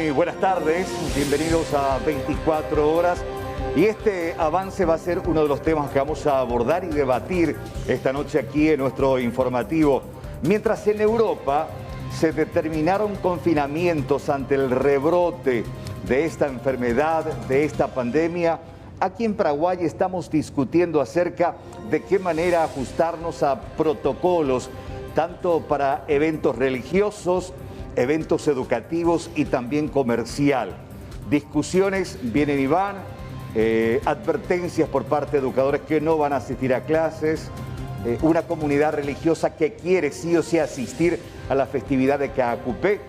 Muy buenas tardes, bienvenidos a 24 horas. Y este avance va a ser uno de los temas que vamos a abordar y debatir esta noche aquí en nuestro informativo. Mientras en Europa se determinaron confinamientos ante el rebrote de esta enfermedad, de esta pandemia, aquí en Paraguay estamos discutiendo acerca de qué manera ajustarnos a protocolos, tanto para eventos religiosos, eventos educativos y también comercial. Discusiones vienen y van, advertencias por parte de educadores que no van a asistir a clases, una comunidad religiosa que quiere sí o sí asistir a la festividad de Caacupé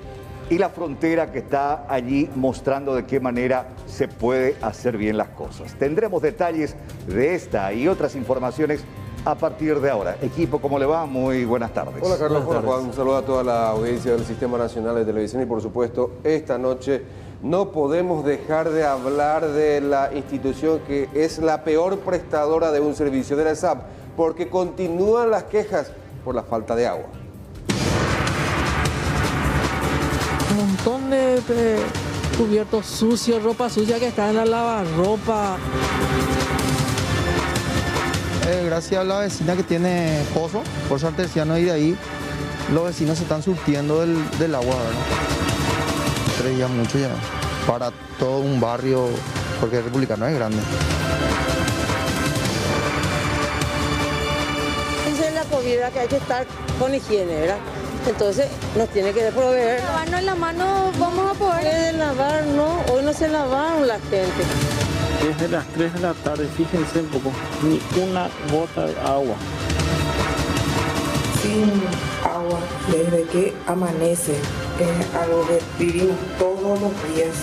y la frontera que está allí mostrando de qué manera se puede hacer bien las cosas. Tendremos detalles de esta y otras informaciones a partir de ahora. Equipo, ¿cómo le va? Muy buenas tardes. Hola Carlos, hola Juan, un saludo a toda la audiencia del Sistema Nacional de Televisión y por supuesto esta noche no podemos dejar de hablar de la institución que es la peor prestadora de un servicio, de la ESAP, porque continúan las quejas por la falta de agua. Un montón de cubiertos sucios, ropa sucia que está en la lavarropa. Gracias a la vecina que tiene pozo, pozo artesiano, y de ahí los vecinos se están surtiendo del agua, ¿verdad? 3 días mucho ya, para todo un barrio, porque Republicano es grande. Dice la comida que hay que estar con higiene, ¿verdad? Entonces nos tiene que proveer. Lavarnos la mano, vamos a poder. ¿Puede lavar? No, hoy no se lavaron la gente. Desde las 3 de la tarde, fíjense un poco, ni una gota de agua. Sin agua, desde que amanece, es algo que vivimos todos los días.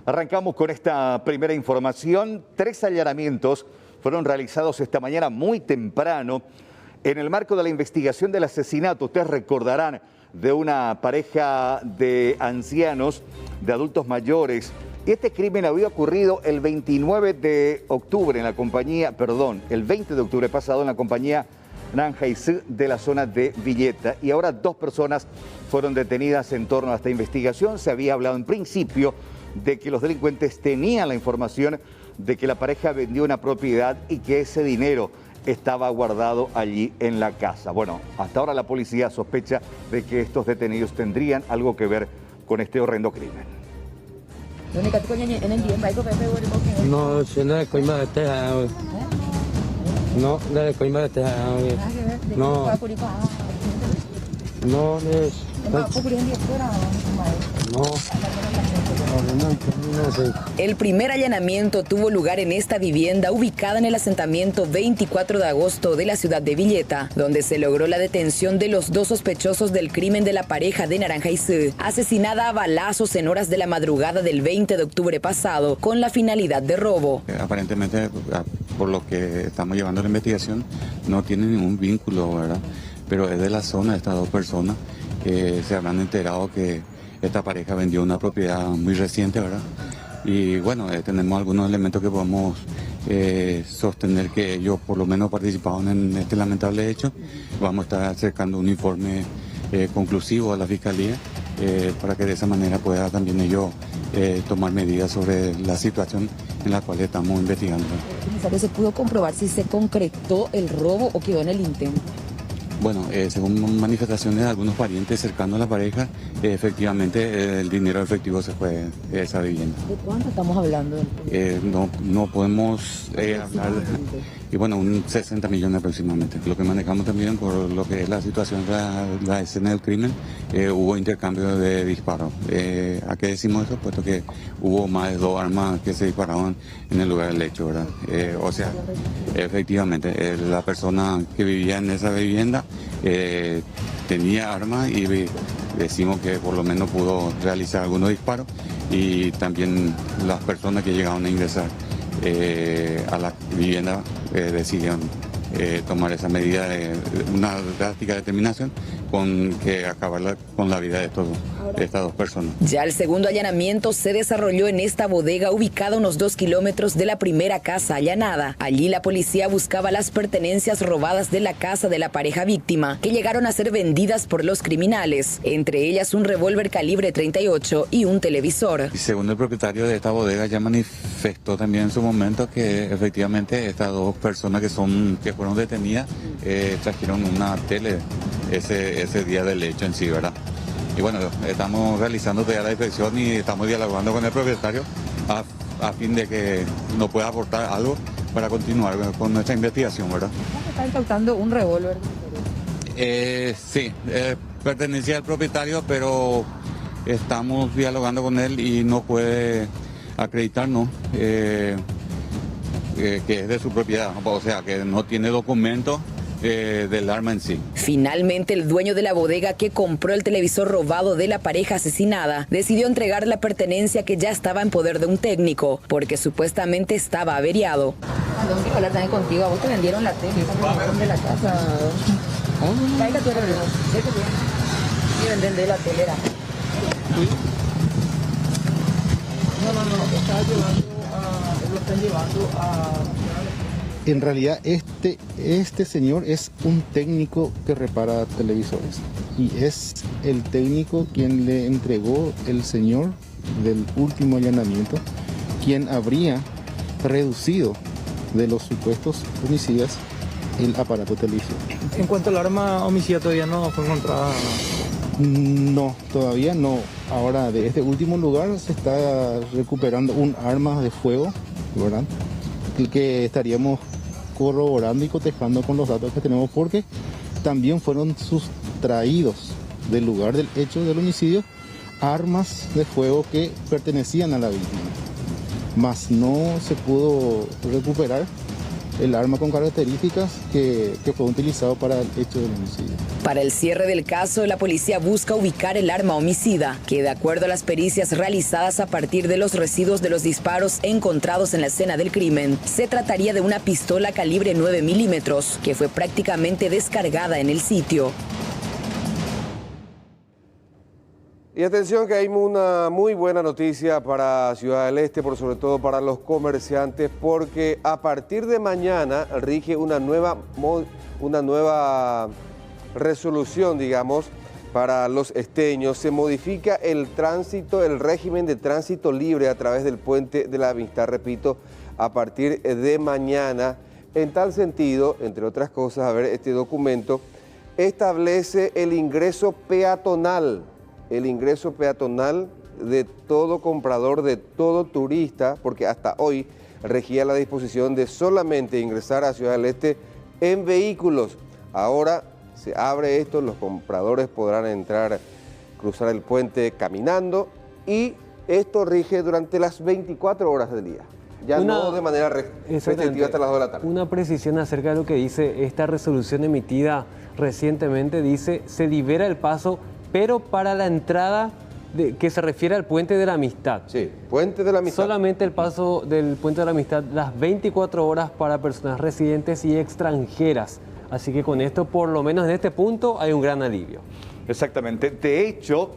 Arrancamos con esta primera información. 3 allanamientos fueron realizados esta mañana muy temprano en el marco de la investigación del asesinato. Ustedes recordarán de una pareja de ancianos, de adultos mayores. Este crimen había ocurrido el 29 de octubre en la compañía, el 20 de octubre pasado en la compañía Naranjayzú de la zona de Villeta. Y ahora 2 personas fueron detenidas en torno a esta investigación. Se había hablado en principio de que los delincuentes tenían la información de que la pareja vendió una propiedad y que ese dinero estaba guardado allí en la casa. Bueno, hasta ahora la policía sospecha de que estos detenidos tendrían algo que ver con este horrendo crimen. No, si no es coima de teja. No, no es coima de teja. No. No es. No. El primer allanamiento tuvo lugar en esta vivienda ubicada en el asentamiento 24 de agosto de la ciudad de Villeta, donde se logró la detención de los 2 sospechosos del crimen de la pareja de Naranjayzú, asesinada a balazos en horas de la madrugada del 20 de octubre pasado, con la finalidad de robo. Aparentemente, por lo que estamos llevando la investigación, no tiene ningún vínculo, ¿verdad? Pero es de la zona de estas 2 personas que se habrán enterado que esta pareja vendió una propiedad muy reciente, ¿verdad? Y bueno, tenemos algunos elementos que podemos sostener que ellos por lo menos participaron en este lamentable hecho. Vamos a estar acercando un informe conclusivo a la Fiscalía para que de esa manera pueda también ellos tomar medidas sobre la situación en la cual estamos investigando. ¿Se pudo comprobar si se concretó el robo o quedó en el intento? Bueno, según manifestaciones de algunos parientes cercanos a la pareja, efectivamente el dinero efectivo se fue de esa vivienda. ¿De cuánto estamos hablando? No podemos hablar, y bueno, un 60 millones aproximadamente. Lo que manejamos también por lo que es la situación de la escena del crimen, hubo intercambio de disparos. ¿A qué decimos eso? Puesto que hubo más de 2 armas que se disparaban en el lugar del hecho, ¿verdad? O sea, efectivamente, la persona que vivía en esa vivienda tenía armas y decimos que por lo menos pudo realizar algunos disparos, y también las personas que llegaron a ingresar a la vivienda decidieron tomar esa medida de una drástica determinación con que acabar con la vida de estas dos personas. Ya el segundo allanamiento se desarrolló en esta bodega ubicada a unos 2 kilómetros de la primera casa allanada. Allí la policía buscaba las pertenencias robadas de la casa de la pareja víctima, que llegaron a ser vendidas por los criminales, entre ellas un revólver calibre 38 y un televisor. Y según el propietario de esta bodega ya manifestó también en su momento que efectivamente estas dos personas que fueron detenidas trajeron una tele ese día del hecho en sí, ¿verdad? Y bueno, estamos realizando todavía la inspección y estamos dialogando con el propietario a fin de que nos pueda aportar algo para continuar con nuestra investigación, ¿verdad? ¿Está incautando un revólver? Sí, pertenecía al propietario, pero estamos dialogando con él y no puede acreditarnos que es de su propiedad, o sea, que no tiene documentos del arma en sí. Finalmente, el dueño de la bodega que compró el televisor robado de la pareja asesinada decidió entregar la pertenencia que ya estaba en poder de un técnico, porque supuestamente estaba averiado. ¿Dónde quiero hablar también contigo? ¿A vos te vendieron la tele? ¿De la casa? Traiga tu reloj. Y venden la telera. Lo están llevando a... En realidad este señor es un técnico que repara televisores y es el técnico quien le entregó el señor del último allanamiento, quien habría reducido de los supuestos homicidas el aparato televisor. En cuanto al arma homicida, todavía no fue encontrada. No, todavía no. Ahora de este último lugar se está recuperando un arma de fuego, ¿verdad? Que estaríamos corroborando y cotejando con los datos que tenemos, porque también fueron sustraídos del lugar del hecho del homicidio armas de fuego que pertenecían a la víctima, mas no se pudo recuperar el arma con características que fue utilizado para el hecho del homicidio. Para el cierre del caso, la policía busca ubicar el arma homicida, que de acuerdo a las pericias realizadas a partir de los residuos de los disparos encontrados en la escena del crimen, se trataría de una pistola calibre 9 milímetros, que fue prácticamente descargada en el sitio. Y atención que hay una muy buena noticia para Ciudad del Este, por sobre todo para los comerciantes, porque a partir de mañana rige una nueva resolución, digamos, para los esteños. Se modifica el tránsito, el régimen de tránsito libre a través del puente de la Amistad, repito, a partir de mañana. En tal sentido, entre otras cosas, a ver, este documento establece el ingreso peatonal de todo comprador, de todo turista, porque hasta hoy regía la disposición de solamente ingresar a Ciudad del Este en vehículos. Ahora se abre esto, los compradores podrán entrar, cruzar el puente caminando, y esto rige durante las 24 horas del día. Ya no de manera restrictiva hasta las 2 de la tarde. Una precisión acerca de lo que dice esta resolución emitida recientemente, dice: se libera el paso, pero para la entrada que se refiere al Puente de la Amistad. Sí, Puente de la Amistad. Solamente el paso del Puente de la Amistad las 24 horas para personas residentes y extranjeras. Así que con esto, por lo menos en este punto, hay un gran alivio. Exactamente. De hecho,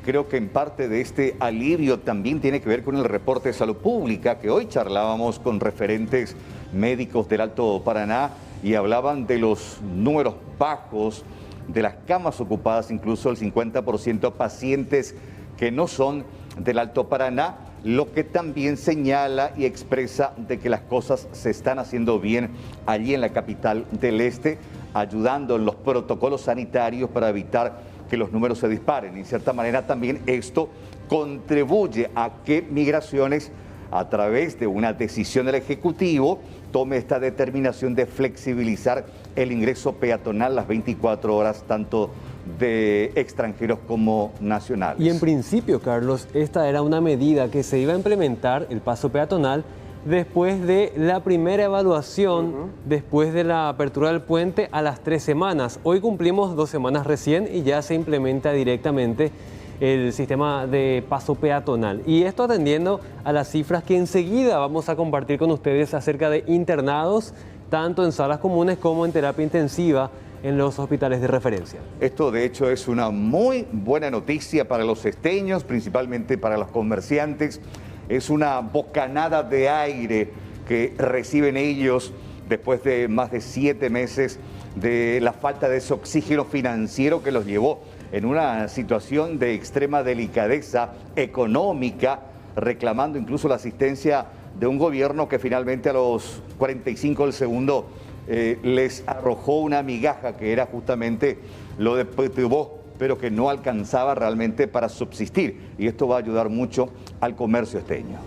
creo que en parte de este alivio también tiene que ver con el reporte de salud pública, que hoy charlábamos con referentes médicos del Alto Paraná y hablaban de los números bajos de las camas ocupadas, incluso el 50% pacientes que no son del Alto Paraná, lo que también señala y expresa de que las cosas se están haciendo bien allí en la capital del Este, ayudando en los protocolos sanitarios para evitar que los números se disparen. Y en cierta manera también esto contribuye a que Migraciones, a través de una decisión del Ejecutivo, tome esta determinación de flexibilizar el ingreso peatonal las 24 horas, tanto de extranjeros como nacionales. Y en principio, Carlos, esta era una medida que se iba a implementar, el paso peatonal, después de la primera evaluación, después de la apertura del puente, a las 3 semanas. Hoy cumplimos 2 semanas recién y ya se implementa directamente el sistema de paso peatonal. Y esto atendiendo a las cifras que enseguida vamos a compartir con ustedes acerca de internados tanto en salas comunes como en terapia intensiva en los hospitales de referencia. Esto de hecho es una muy buena noticia para los esteños, principalmente para los comerciantes. Es una bocanada de aire que reciben ellos después de más de 7 meses de la falta de ese oxígeno financiero que los llevó en una situación de extrema delicadeza económica, reclamando incluso la asistencia de un gobierno que finalmente a los 45 del segundo les arrojó una migaja que era justamente lo de Petubó, pero que no alcanzaba realmente para subsistir. Y esto va a ayudar mucho al comercio esteño.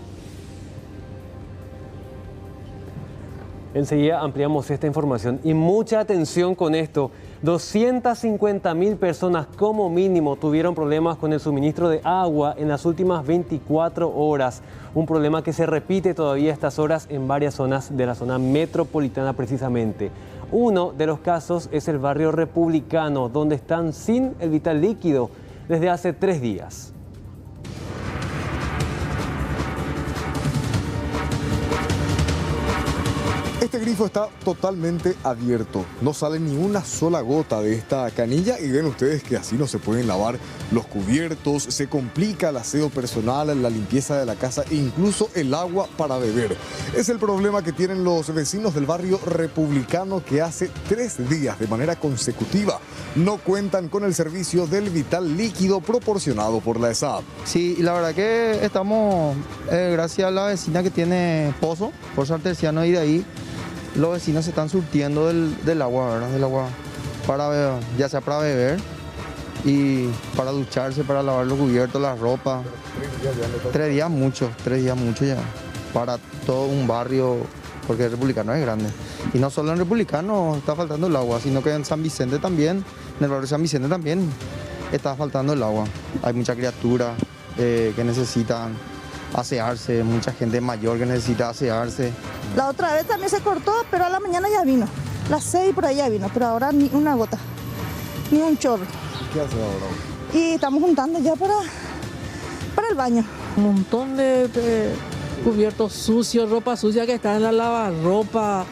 Enseguida ampliamos esta información y mucha atención con esto. 250.000 personas como mínimo tuvieron problemas con el suministro de agua en las últimas 24 horas. Un problema que se repite todavía a estas horas en varias zonas de la zona metropolitana precisamente. Uno de los casos es el barrio Republicano, donde están sin el vital líquido desde hace 3 días. Este grifo está totalmente abierto, no sale ni una sola gota de esta canilla y ven ustedes que así no se pueden lavar los cubiertos, se complica el aseo personal, la limpieza de la casa e incluso el agua para beber. Es el problema que tienen los vecinos del barrio Republicano que hace 3 días de manera consecutiva no cuentan con el servicio del vital líquido proporcionado por la ESAP. Sí, y la verdad que estamos, gracias a la vecina que tiene pozo, pozo artesiano, y de ahí los vecinos se están surtiendo del agua, ¿verdad? Del agua para, ya sea para beber y para ducharse, para lavar los cubiertos, la ropa. 3 días mucho ya, para todo un barrio, porque el Republicano es grande. Y no solo en Republicano está faltando el agua, sino que en San Vicente también, en el barrio San Vicente también está faltando el agua. Hay mucha criatura que necesitan asearse, mucha gente mayor que necesita asearse. La otra vez también se cortó, pero a la mañana ya vino. Las 6 por ahí ya vino, pero ahora ni una gota, ni un chorro. ¿Qué hace ahora? Y estamos juntando ya para el baño. Un montón de cubiertos sucios, ropa sucia que está en la lavarropa.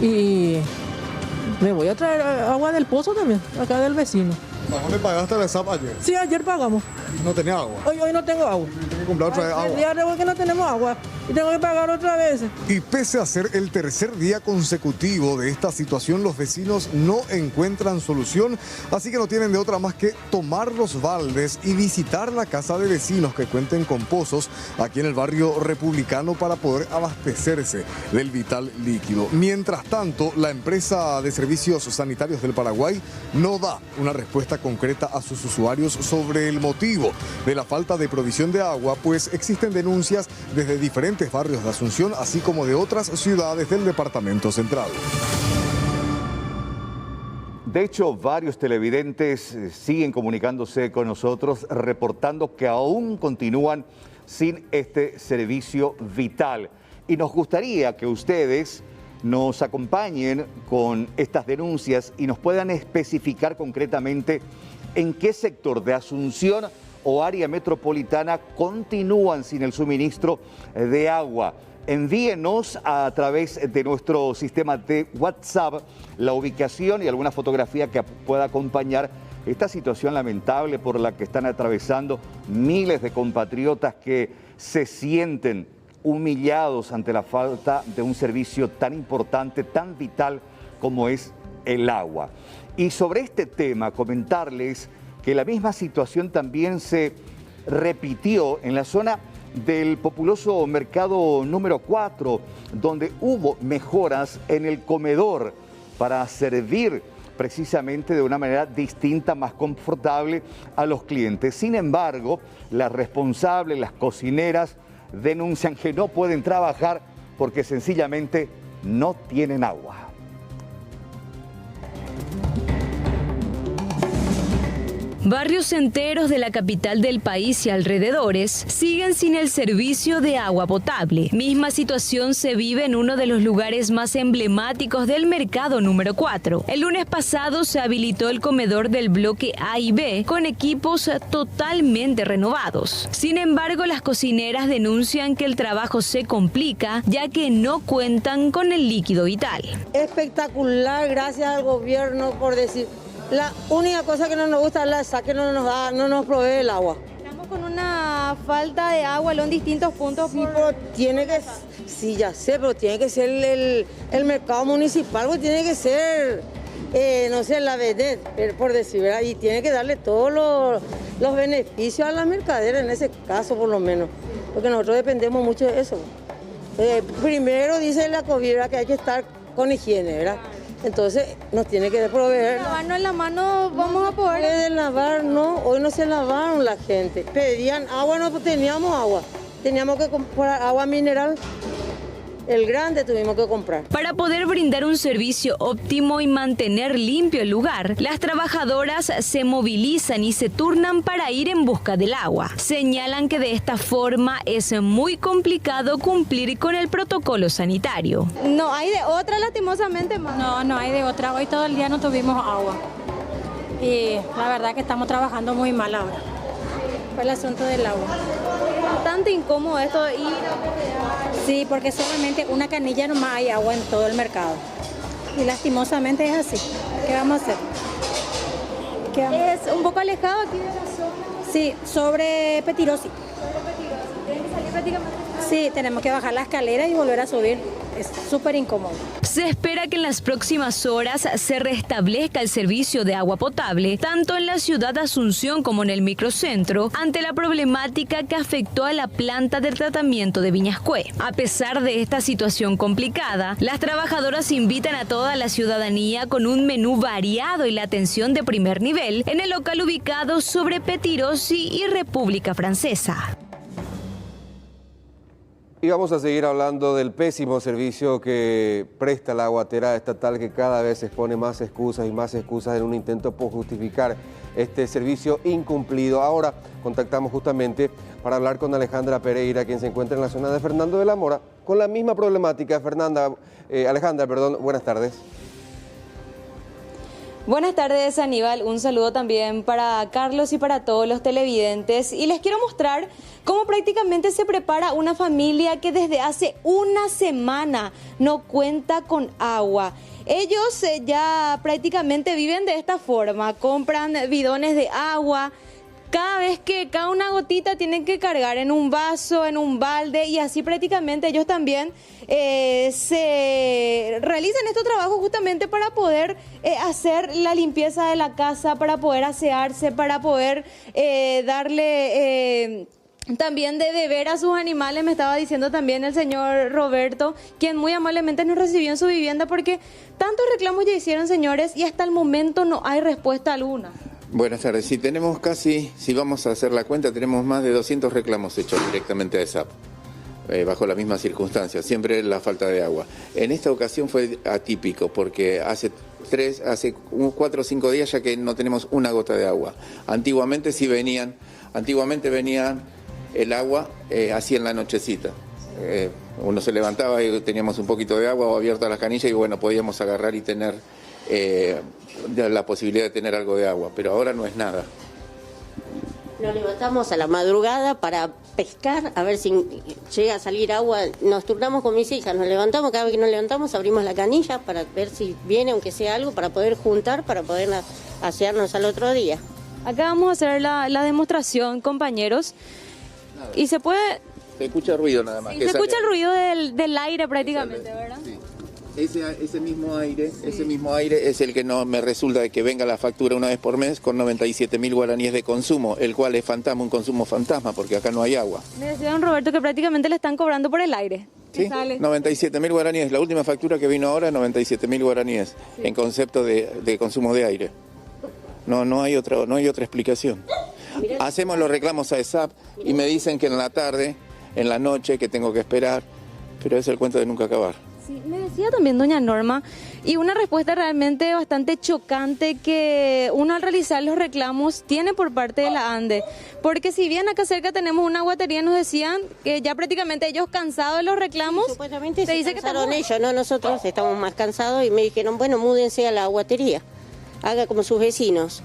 Y me voy a traer agua del pozo también, acá del vecino. ¿A dónde pagaste la SAP ayer? Sí, ayer pagamos. ¿No tenía agua? Hoy no tengo agua. Tengo que comprar otra vez agua. El día de hoy que no tenemos agua y tengo que pagar otra vez. Y pese a ser el 3er día consecutivo de esta situación, los vecinos no encuentran solución, así que no tienen de otra más que tomar los baldes y visitar la casa de vecinos que cuenten con pozos aquí en el barrio Republicano para poder abastecerse del vital líquido. Mientras tanto, la empresa de servicios sanitarios del Paraguay no da una respuesta concreta a sus usuarios sobre el motivo de la falta de provisión de agua, pues existen denuncias desde diferentes barrios de Asunción, así como de otras ciudades del departamento central. De hecho, varios televidentes siguen comunicándose con nosotros, reportando que aún continúan sin este servicio vital. Y nos gustaría que ustedes nos acompañen con estas denuncias y nos puedan especificar concretamente en qué sector de Asunción o área metropolitana continúan sin el suministro de agua. Envíenos a través de nuestro sistema de WhatsApp la ubicación y alguna fotografía que pueda acompañar esta situación lamentable por la que están atravesando miles de compatriotas que se sienten humillados ante la falta de un servicio tan importante, tan vital como es el agua. Y sobre este tema, comentarles que la misma situación también se repitió en la zona del populoso mercado número 4, donde hubo mejoras en el comedor para servir precisamente de una manera distinta, más confortable a los clientes. Sin embargo, las responsables, las cocineras, denuncian que no pueden trabajar porque sencillamente no tienen agua. Barrios enteros de la capital del país y alrededores siguen sin el servicio de agua potable. Misma situación se vive en uno de los lugares más emblemáticos del mercado número 4. El lunes pasado se habilitó el comedor del bloque A y B con equipos totalmente renovados. Sin embargo, las cocineras denuncian que el trabajo se complica ya que no cuentan con el líquido vital. Espectacular, gracias al gobierno por decir. La única cosa que no nos gusta es la SAC que no nos provee el agua. Estamos con una falta de agua en distintos puntos. Sí, pero tiene que, sí, ya sé, pero tiene que ser el mercado municipal, pues tiene que ser, no sé, la vedette, por decir, ¿verdad? Y tiene que darle todos los beneficios a la mercadera, en ese caso por lo menos, porque nosotros dependemos mucho de eso. Primero dice la COVID que hay que estar con higiene, ¿verdad? Entonces nos tiene que proveer. Lavarnos la mano vamos a poder. Pueden lavar, no, hoy no se lavaron la gente. Pedían agua, no teníamos agua. Teníamos que comprar agua mineral. El grande tuvimos que comprar. Para poder brindar un servicio óptimo y mantener limpio el lugar, las trabajadoras se movilizan y se turnan para ir en busca del agua. Señalan que de esta forma es muy complicado cumplir con el protocolo sanitario. No hay de otra, lastimosamente, más. No hay de otra. Hoy todo el día no tuvimos agua. Y la verdad que estamos trabajando muy mal ahora. Fue el asunto del agua. Bastante incómodo esto de ir. Sí, porque solamente una canilla nomás hay agua en todo el mercado. Y lastimosamente es así. ¿Qué vamos a hacer? Es un poco alejado aquí de la zona. Sí, sobre Petirosi. ¿Tienen que salir prácticamente? Sí, tenemos que bajar la escalera y volver a subir. Es súper incómodo. Se espera que en las próximas horas se restablezca el servicio de agua potable, tanto en la ciudad de Asunción como en el microcentro, ante la problemática que afectó a la planta de tratamiento de Viñascué. A pesar de esta situación complicada, las trabajadoras invitan a toda la ciudadanía con un menú variado y la atención de primer nivel en el local ubicado sobre Petirosi y República Francesa. Y vamos a seguir hablando del pésimo servicio que presta la aguatera estatal, que cada vez expone más excusas y más excusas en un intento por justificar este servicio incumplido. Ahora contactamos justamente para hablar con Alejandra Pereira, quien se encuentra en la zona de Fernando de la Mora, con la misma problemática. Alejandra, buenas tardes. Buenas tardes, Aníbal. Un saludo también para Carlos y para todos los televidentes. Y les quiero mostrar cómo prácticamente se prepara una familia que desde hace una semana no cuenta con agua. Ellos ya prácticamente viven de esta forma, compran bidones de agua. Cada vez que cae una gotita tienen que cargar en un vaso, en un balde, y así prácticamente ellos también se realizan estos trabajos justamente para poder hacer la limpieza de la casa, para poder asearse, para poder darle también de beber a sus animales. Me estaba diciendo también el señor Roberto, quien muy amablemente nos recibió en su vivienda, porque tantos reclamos ya hicieron, señores, y hasta el momento no hay respuesta alguna. Buenas tardes. Sí, tenemos casi, si vamos a hacer la cuenta, tenemos más de 200 reclamos hechos directamente a ESAP, bajo las mismas circunstancias, siempre la falta de agua. En esta ocasión fue atípico, porque hace 4 o 5 días ya que no tenemos una gota de agua. Antiguamente venían el agua así en la nochecita. Uno se levantaba y teníamos un poquito de agua o abierta las canillas y bueno, podíamos agarrar y tener la posibilidad de tener algo de agua, pero ahora no es nada. Nos levantamos a la madrugada para pescar, a ver si llega a salir agua. Nos turnamos con mis hijas, nos levantamos, cada vez que nos levantamos abrimos la canilla para ver si viene, aunque sea algo, para poder juntar, para poder asearnos al otro día. Acá vamos a hacer la demostración, compañeros. Nada. Y se puede... Se escucha ruido nada más. Sí, se escucha el ruido del aire prácticamente, ¿verdad? Sí. Ese mismo aire es el que no me resulta de que venga la factura una vez por mes con 97.000 guaraníes de consumo, el cual es un consumo fantasma, porque acá no hay agua. Me decía don Roberto que prácticamente le están cobrando por el aire. Sí, 97.000 guaraníes. La última factura que vino ahora, 97.000 guaraníes, sí, en concepto de consumo de aire. No hay otra explicación. Hacemos los reclamos a ESAP y me dicen que en la tarde, en la noche, que tengo que esperar, pero es el cuento de nunca acabar. Sí, me decía también doña Norma, y una respuesta realmente bastante chocante que uno al realizar los reclamos tiene por parte de la ANDE, porque si bien acá cerca tenemos una aguatería, nos decían que ya prácticamente ellos cansados de los reclamos, supuestamente se dice que cansaron estamos... ellos, no nosotros estamos más cansados y me dijeron, bueno, múdense a la aguatería, haga como sus vecinos.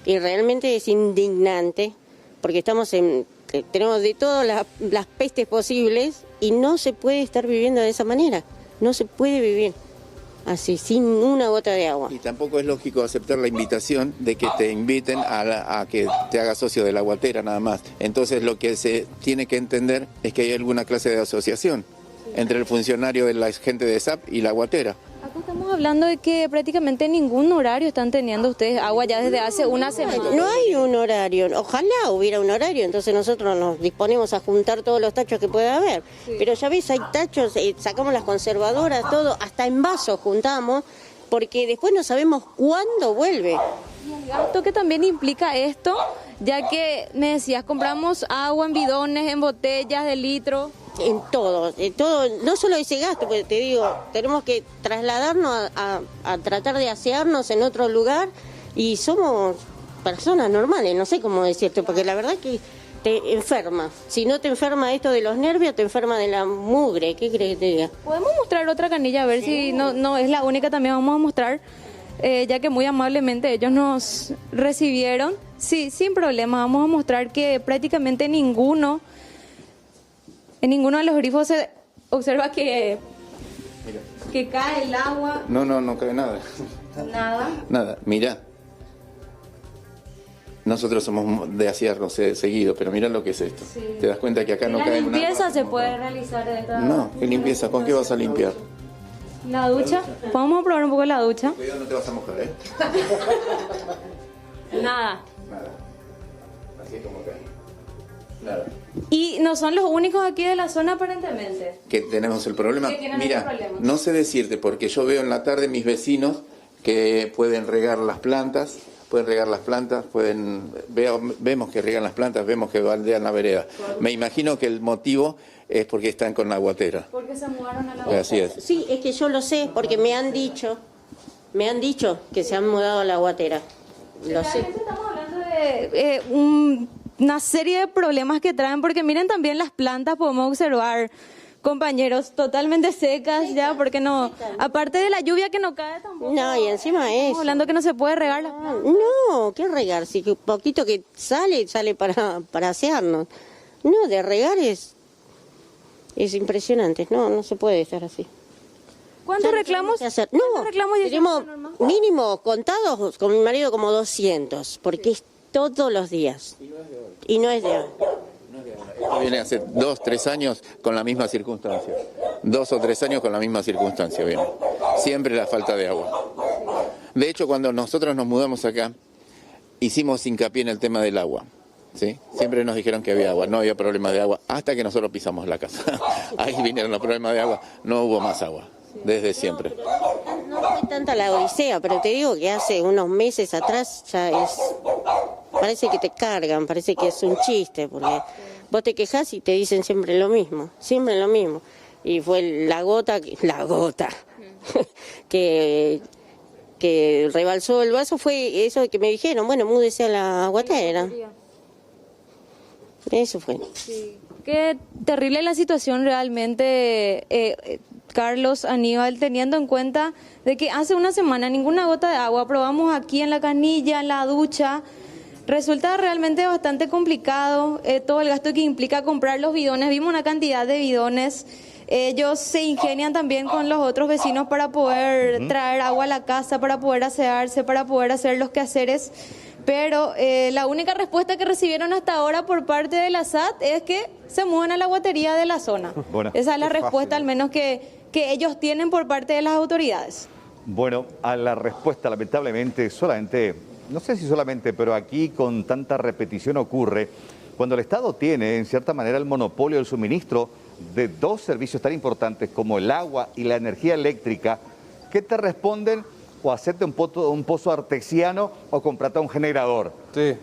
Y realmente es indignante, porque tenemos de todas las pestes posibles y no se puede estar viviendo de esa manera. No se puede vivir así, sin una gota de agua. Y tampoco es lógico aceptar la invitación de que te inviten a que te hagas socio de la aguatera nada más. Entonces lo que se tiene que entender es que hay alguna clase de asociación entre el funcionario de la gente de SAP y la aguatera. Acá estamos hablando de que prácticamente ningún horario están teniendo ustedes agua ya desde hace una semana. No hay un horario, ojalá hubiera un horario, entonces nosotros nos disponemos a juntar todos los tachos que pueda haber. Sí. Pero ya ves, hay tachos, sacamos las conservadoras, todo, hasta en vasos juntamos, porque después no sabemos cuándo vuelve. Y el gasto que también implica esto, ya que me decías, compramos agua en bidones, en botellas de litro. En todo, no solo ese gasto, porque te digo, tenemos que trasladarnos a tratar de asearnos en otro lugar y somos personas normales, no sé cómo decirte, porque la verdad que te enferma. Si no te enferma esto de los nervios, te enferma de la mugre, ¿qué crees que te diga? ¿Podemos mostrar otra canilla? A ver si no es la única, también vamos a mostrar, ya que muy amablemente ellos nos recibieron. Sí, sin problema, vamos a mostrar que prácticamente en ninguno de los grifos se observa que cae el agua. No cae nada. Nada, mirá. Nosotros somos de asearnos seguido, pero mirá lo que es esto. Sí. ¿Te das cuenta que acá no cae una? ¿La limpieza se puede realizar de esta? No, ¿qué limpieza? ¿Con qué vas a limpiar? ¿La ducha? Vamos a probar un poco la ducha. Cuidado, no te vas a mojar, ¿eh? Nada. Así es como cae. Nada. Y no son los únicos aquí de la zona aparentemente. Que tenemos el problema. Mira, el problema. No sé decirte, porque yo veo en la tarde mis vecinos que pueden regar las plantas, vemos que riegan las plantas, vemos que baldean la vereda. Me imagino que el motivo es porque están con la aguatera. Porque se mudaron a la aguatera. Así es. Sí, es que yo lo sé, porque me han dicho que se han mudado a la aguatera. Lo sé. Estamos hablando de una serie de problemas que traen, porque miren también las plantas, podemos observar, compañeros, totalmente secas ya, porque no, aparte de la lluvia que no cae tampoco. No, y encima estamos hablando que no se puede regar las plantas. No, ¿qué regar? Si un poquito que sale para asearnos. No, de regar es impresionante, no se puede estar así. ¿Cuántos reclamos? No, tenemos mínimo contados con mi marido como 200, porque es todos los días. Y no es de hoy. Esto viene hace 2, 3 años con la misma circunstancia. 2 o 3 años con la misma circunstancia viene. Siempre la falta de agua. De hecho, cuando nosotros nos mudamos acá, hicimos hincapié en el tema del agua. ¿Sí? Siempre nos dijeron que había agua, no había problema de agua, hasta que nosotros pisamos la casa. Ahí vinieron los problemas de agua, no hubo más agua. Desde siempre. No fue tanta la odisea, pero te digo que hace unos meses atrás ya parece que te cargan, parece que es un chiste, porque vos te quejás y te dicen siempre lo mismo. Y fue la gota que rebalsó el vaso, fue eso de que me dijeron, bueno, múdese a la aguatera. Eso fue. Sí. Qué terrible la situación realmente, Carlos, Aníbal, teniendo en cuenta de que hace una semana ninguna gota de agua, probamos aquí en la canilla, en la ducha, resulta realmente bastante complicado todo el gasto que implica comprar los bidones, vimos una cantidad de bidones, ellos se ingenian también con los otros vecinos para poder traer agua a la casa, para poder asearse, para poder hacer los quehaceres. Pero la única respuesta que recibieron hasta ahora por parte de la SAT es que se muevan a la aguatería de la zona. Bueno, esa es la respuesta, al menos que ellos tienen por parte de las autoridades. Bueno, a la respuesta, lamentablemente, no sé si solamente, pero aquí con tanta repetición ocurre, cuando el Estado tiene, en cierta manera, el monopolio del suministro de 2 servicios tan importantes como el agua y la energía eléctrica, ¿qué te responden? O hacerte un pozo artesiano o comprarte un generador. Sí.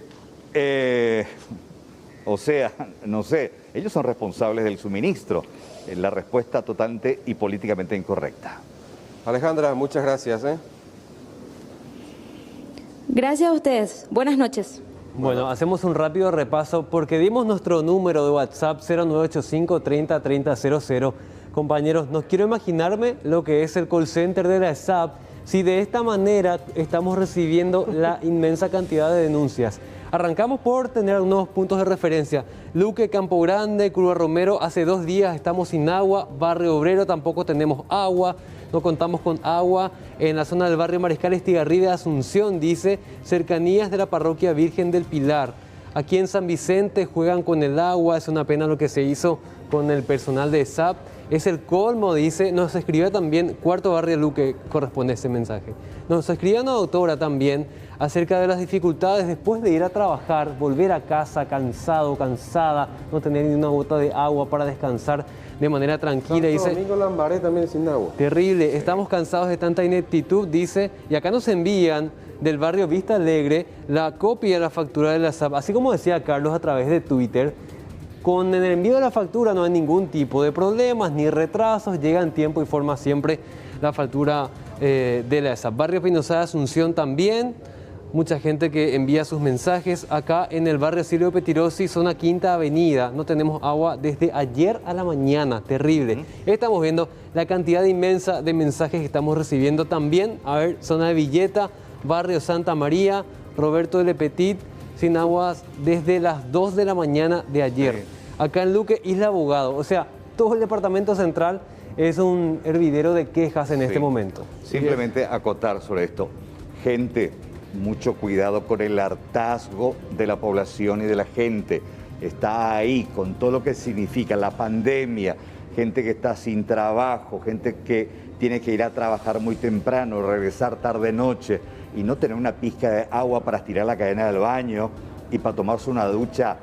O sea, no sé, ellos son responsables del suministro. La respuesta totalmente y políticamente incorrecta. Alejandra, muchas gracias. Gracias a ustedes. Buenas noches. Bueno, hacemos un rápido repaso porque dimos nuestro número de WhatsApp 0985 30 30 00. Compañeros, no quiero imaginarme lo que es el call center de la ESAP si de esta manera estamos recibiendo la inmensa cantidad de denuncias. Arrancamos por tener algunos puntos de referencia. Luque, Campo Grande, Cruz Romero, hace 2 días estamos sin agua. Barrio Obrero tampoco tenemos agua. No contamos con agua en la zona del barrio Mariscal Estigarribia de Asunción, dice, cercanías de la parroquia Virgen del Pilar. Aquí en San Vicente juegan con el agua, es una pena lo que se hizo con el personal de ESAP. Es el colmo, dice, nos escribe también, Cuarto Barrio Luque, corresponde ese mensaje. Nos escribe una doctora también acerca de las dificultades después de ir a trabajar, volver a casa cansado, cansada, no tener ni una gota de agua para descansar de manera tranquila. Santo Domingo Lambaré también sin agua. Terrible, estamos cansados de tanta ineptitud, dice, y acá nos envían del barrio Vista Alegre la copia de la factura de la SAP, así como decía Carlos a través de Twitter. Con el envío de la factura no hay ningún tipo de problemas ni retrasos, llega en tiempo y forma siempre la factura de la SAP. Barrio Pinoza de Asunción también, mucha gente que envía sus mensajes. Acá en el barrio Silvio Petirosi, zona Quinta Avenida, no tenemos agua desde ayer a la mañana, terrible. Estamos viendo la cantidad inmensa de mensajes que estamos recibiendo también. A ver, zona de Villeta, barrio Santa María, Roberto de Le Petit, sin aguas desde las 2 de la mañana de ayer. Acá en Luque, Isla Abogado, o sea, todo el departamento central es un hervidero de quejas en este momento. Simplemente acotar sobre esto. Gente, mucho cuidado con el hartazgo de la población y de la gente. Está ahí con todo lo que significa la pandemia, gente que está sin trabajo, gente que tiene que ir a trabajar muy temprano, regresar tarde-noche y no tener una pizca de agua para estirar la cadena del baño y para tomarse una ducha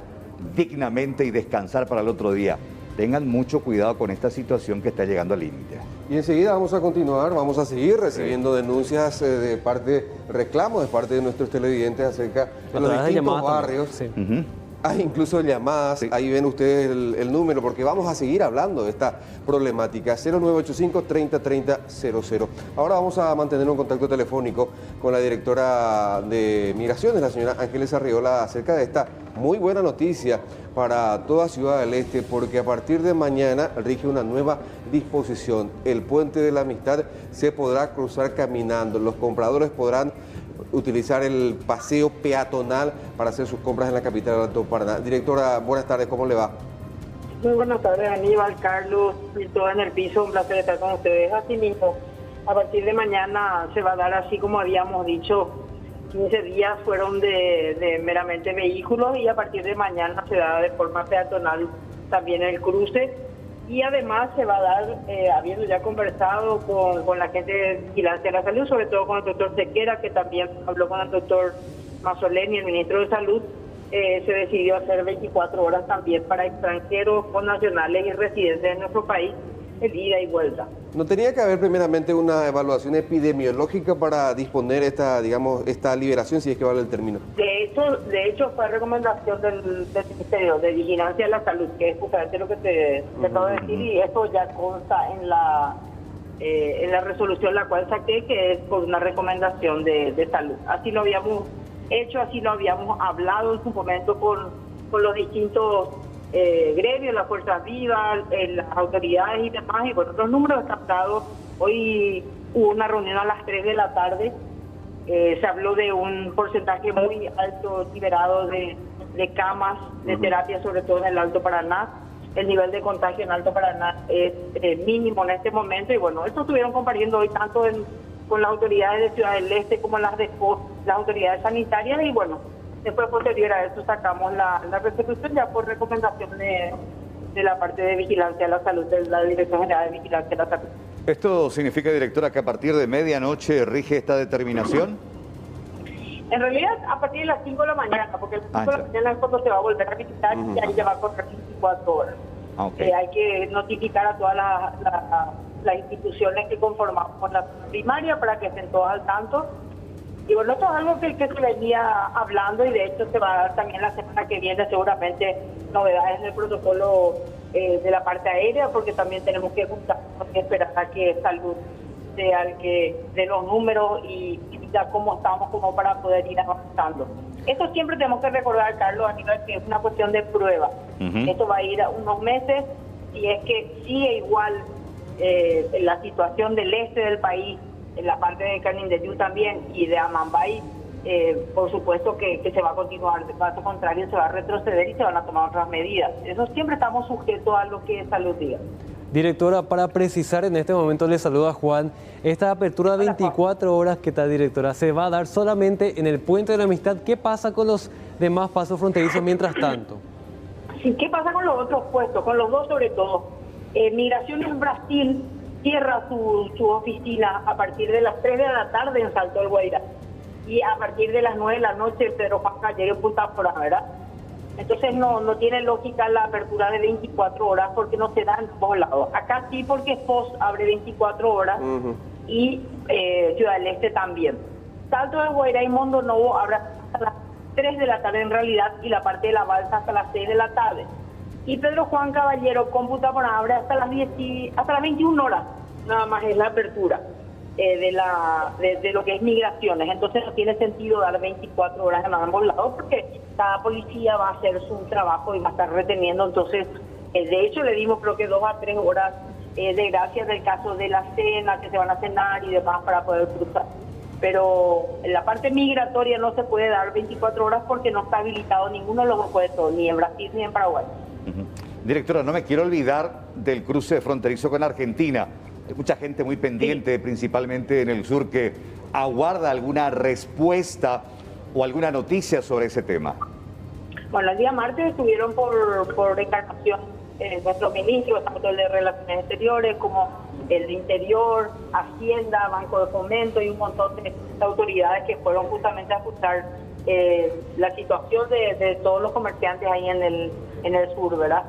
dignamente y descansar para el otro día. Tengan mucho cuidado con esta situación que está llegando al límite. Y enseguida vamos a continuar, vamos a seguir recibiendo denuncias de parte, reclamos de parte de nuestros televidentes acerca de los distintos barrios. Hay incluso llamadas, ahí ven ustedes el número, porque vamos a seguir hablando de esta problemática. 0985 30 30 00. Ahora vamos a mantener un contacto telefónico con la directora de Migraciones, la señora Ángeles Arriola, acerca de esta muy buena noticia para toda Ciudad del Este, porque a partir de mañana rige una nueva disposición. El Puente de la Amistad se podrá cruzar caminando, los compradores podrán utilizar el paseo peatonal para hacer sus compras en la capital del Alto Paraná. Directora, buenas tardes, ¿cómo le va? Muy buenas tardes, Aníbal, Carlos, y todo en el piso, un placer estar con ustedes. Así mismo, a partir de mañana se va a dar, así como habíamos dicho, 15 días fueron de meramente vehículos y a partir de mañana se da de forma peatonal también el cruce. Y además se va a dar, habiendo ya conversado con la gente de Vigilancia de la Salud, sobre todo con el doctor Sequera, que también habló con el doctor Mazzoleni, el ministro de Salud, se decidió hacer 24 horas también para extranjeros, con nacionales y residentes de nuestro país, el ida y vuelta. ¿No tenía que haber primeramente una evaluación epidemiológica para disponer esta liberación, si es que vale el término? De hecho fue recomendación del Ministerio de Vigilancia de la Salud, que es justamente lo que te acabo de decir, y eso ya consta en la resolución la cual saqué, que es por una recomendación de salud. Así lo habíamos hecho, así lo habíamos hablado en su momento con los distintos gremios, las fuerzas vivas, las autoridades y demás, y bueno, los números están dados. Hoy hubo una reunión a las 3 de la tarde, se habló de un porcentaje muy alto liberado de camas de terapia, sobre todo en el Alto Paraná. El nivel de contagio en Alto Paraná es mínimo en este momento, y bueno, esto estuvieron compartiendo hoy tanto con las autoridades de Ciudad del Este como las autoridades sanitarias, y bueno, después posterior a eso sacamos la resolución ya por recomendación de la parte de Vigilancia de la Salud, de la Dirección General de Vigilancia de la Salud. ¿Esto significa, directora, que a partir de medianoche rige esta determinación? En realidad, a partir de las 5 de la mañana, porque a las 5 de la mañana es cuando se va a volver a visitar y ahí ya va a correr 24 horas. Hay que notificar a todas las instituciones que conformamos con la primaria para que estén todas al tanto. Y bueno, esto es algo que se venía hablando y de hecho se va a dar también la semana que viene seguramente novedades en el protocolo de la parte aérea, porque también tenemos que esperar a que Salud sea el que dé los números y ya cómo estamos como para poder ir avanzando. Esto siempre tenemos que recordar, Carlos, a nivel que es una cuestión de prueba. Esto va a ir a unos meses y es que sigue igual la situación del este del país, en la parte de Canindeyú también y de Amambay, por supuesto que se va a continuar, de caso contrario se va a retroceder y se van a tomar otras medidas. Eso siempre estamos sujetos a lo que Salud diga. Directora, para precisar, en este momento le saluda Juan. Esta apertura de 24 horas, ¿qué tal, directora? ¿Se va a dar solamente en el Puente de la Amistad? ¿Qué pasa con los demás pasos fronterizos mientras tanto? Sí, ¿qué pasa con los otros puestos? Con los dos sobre todo. Migración en Brasil cierra su oficina a partir de las 3 de la tarde en Salto del Guairá y a partir de las 9 de la noche en Pedro Juan Caballero en Punta Porá, ¿verdad? Entonces no tiene lógica la apertura de 24 horas porque no se da en todos lados. Acá sí, porque POS abre 24 horas y Ciudad del Este también. Salto del Guairá y Mondo Novo abra hasta las 3 de la tarde en realidad y la parte de la balsa hasta las 6 de la tarde. Y Pedro Juan Caballero con Punta Porá abre hasta las 21 horas, nada más es la apertura de lo que es migraciones. Entonces no tiene sentido dar 24 horas en ambos lados porque cada policía va a hacer su trabajo y va a estar reteniendo. Entonces, de hecho le dimos creo que 2 a 3 horas de gracia en el caso de la cena, que se van a cenar y demás para poder cruzar. Pero en la parte migratoria no se puede dar 24 horas porque no está habilitado ninguno de los puestos, ni en Brasil ni en Paraguay. Directora, no me quiero olvidar del cruce fronterizo con Argentina. Hay mucha gente muy pendiente, principalmente en el sur, que aguarda alguna respuesta o alguna noticia sobre ese tema. Bueno, el día martes estuvieron por encarnación nuestros ministros, tanto el de Relaciones Exteriores como el de Interior, Hacienda, Banco de Fomento y un montón de autoridades que fueron justamente a escuchar la situación de todos los comerciantes ahí en el sur, ¿verdad?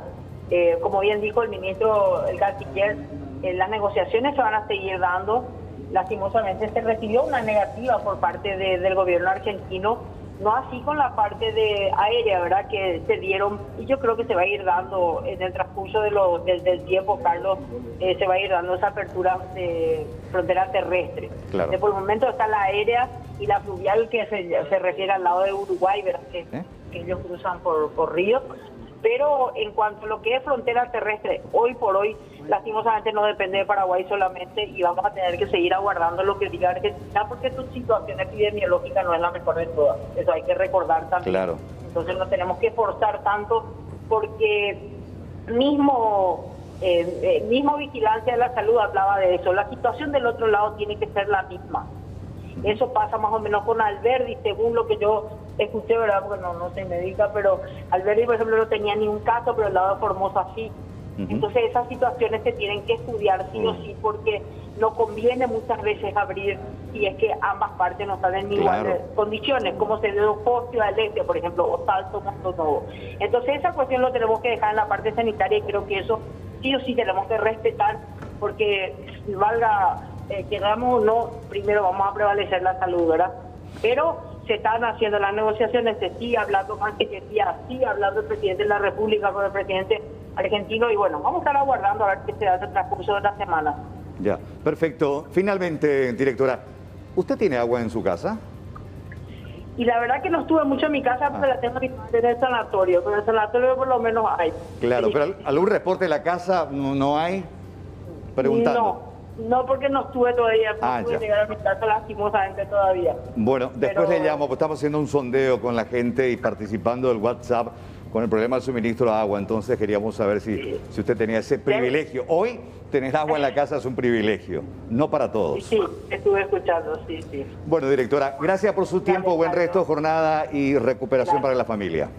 Como bien dijo el ministro, el canciller, las negociaciones se van a seguir dando. Lastimosamente se recibió una negativa por parte del gobierno argentino, no así con la parte de aérea, ¿verdad? Que se dieron, y yo creo que se va a ir dando en el transcurso del tiempo, Carlos, se va a ir dando esa apertura de frontera terrestre. Claro. Por el momento está la aérea y la fluvial que se refiere al lado de Uruguay, ¿verdad? Que ellos cruzan por ríos. Pero en cuanto a lo que es frontera terrestre, hoy por hoy, lastimosamente no depende de Paraguay solamente y vamos a tener que seguir aguardando lo que diga Argentina porque su situación epidemiológica no es la mejor de todas. Eso hay que recordar también. Claro. Entonces no tenemos que forzar tanto porque mismo Vigilancia de la Salud hablaba de eso. La situación del otro lado tiene que ser la misma. Eso pasa más o menos con Alberdi, según lo que yo escuché, ¿verdad? Porque no se medica, pero Alberdi, por ejemplo, no tenía ni un caso, pero el lado de Formosa sí. Entonces esas situaciones se tienen que estudiar sí o sí, porque no conviene muchas veces abrir si es que ambas partes no están en iguales condiciones, como se dio por Ciudad del Este, por ejemplo, o Salto, Mondo Novo. Entonces esa cuestión lo tenemos que dejar en la parte sanitaria y creo que eso sí o sí tenemos que respetar, porque valga... queramos o no, primero vamos a prevalecer la salud, ¿verdad? Pero se están haciendo las negociaciones, se sigue hablando más que se sigue hablando el presidente de la República con el presidente argentino y bueno, vamos a estar aguardando a ver qué se hace en el transcurso de la semana. Ya, perfecto. Finalmente, directora, ¿usted tiene agua en su casa? Y la verdad que no estuve mucho en mi casa, pero la tengo en el sanatorio, pero en el sanatorio por lo menos hay. Claro, sí. Pero algún reporte de la casa no hay, preguntando. No, porque no estuve todavía, no pude llegar a mi casa lastimosamente todavía. Bueno, después le llamo, pues estamos haciendo un sondeo con la gente y participando del WhatsApp con el problema del suministro de agua, entonces queríamos saber si usted tenía ese privilegio. Hoy tener agua en la casa es un privilegio, no para todos. Sí, estuve escuchando, sí. Bueno, directora, gracias por su tiempo, buen resto de jornada y recuperación para la familia.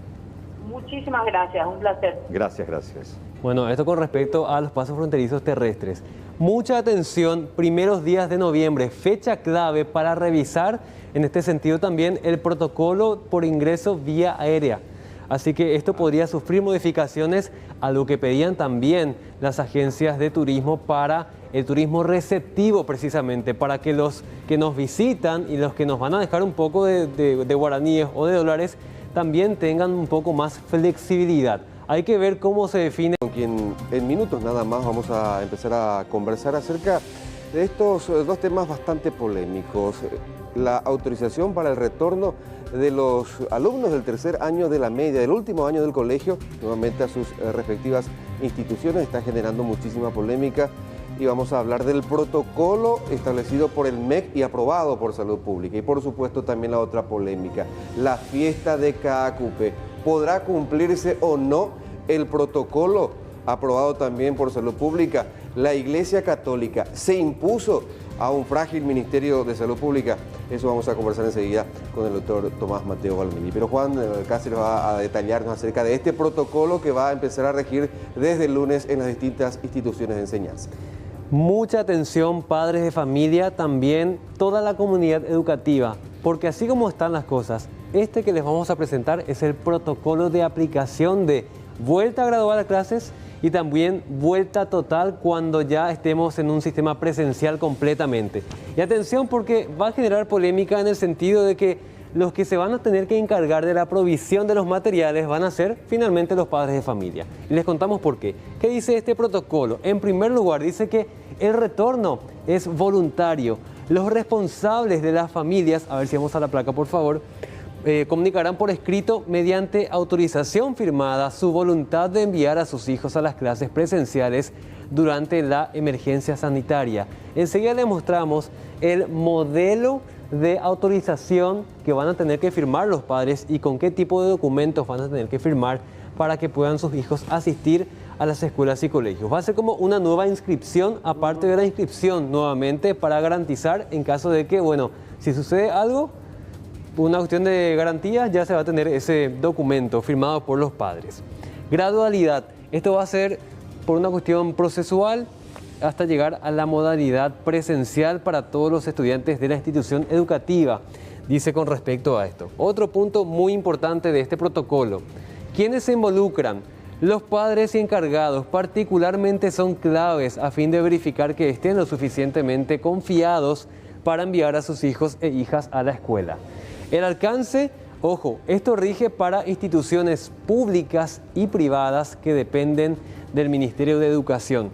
Muchísimas gracias, un placer. Gracias. Bueno, esto con respecto a los pasos fronterizos terrestres. Mucha atención, primeros días de noviembre, fecha clave para revisar en este sentido también el protocolo por ingreso vía aérea. Así que esto podría sufrir modificaciones a lo que pedían también las agencias de turismo para el turismo receptivo, precisamente, para que los que nos visitan y los que nos van a dejar un poco de guaraníes o de dólares también tengan un poco más flexibilidad. Hay que ver cómo se define. Con quien en minutos nada más vamos a empezar a conversar acerca de estos dos temas bastante polémicos. La autorización para el retorno de los alumnos del tercer año de la media, del último año del colegio, nuevamente a sus respectivas instituciones, está generando muchísima polémica. Y vamos a hablar del protocolo establecido por el MEC y aprobado por Salud Pública. Y por supuesto también la otra polémica, la fiesta de Caacupe. ¿Podrá cumplirse o no el protocolo aprobado también por Salud Pública? La Iglesia Católica se impuso a un frágil Ministerio de Salud Pública. Eso vamos a conversar enseguida con el doctor Tomás Mateo Balmini. Pero Juan Cáceres va a detallarnos acerca de este protocolo que va a empezar a regir desde el lunes en las distintas instituciones de enseñanza. Mucha atención, padres de familia, también toda la comunidad educativa, porque así como están las cosas, este que les vamos a presentar es el protocolo de aplicación de vuelta gradual a clases y también vuelta total cuando ya estemos en un sistema presencial completamente. Y atención, porque va a generar polémica en el sentido de que los que se van a tener que encargar de la provisión de los materiales van a ser finalmente los padres de familia. Y les contamos por qué. ¿Qué dice este protocolo? En primer lugar, dice que el retorno es voluntario. Los responsables de las familias, a ver si vamos a la placa por favor, comunicarán por escrito mediante autorización firmada su voluntad de enviar a sus hijos a las clases presenciales durante la emergencia sanitaria. Enseguida les mostramos el modelo de autorización que van a tener que firmar los padres y con qué tipo de documentos van a tener que firmar para que puedan sus hijos asistir a las escuelas y colegios. Va a ser como una nueva inscripción, aparte de la inscripción nuevamente, para garantizar en caso de que, bueno, si sucede algo, una cuestión de garantía, ya se va a tener ese documento firmado por los padres. Gradualidad. Esto va a ser por una cuestión procesual hasta llegar a la modalidad presencial para todos los estudiantes de la institución educativa, dice con respecto a esto. Otro punto muy importante de este protocolo. ¿Quiénes se involucran? Los padres y encargados particularmente son claves a fin de verificar que estén lo suficientemente confiados para enviar a sus hijos e hijas a la escuela. El alcance, ojo, esto rige para instituciones públicas y privadas que dependen del Ministerio de Educación.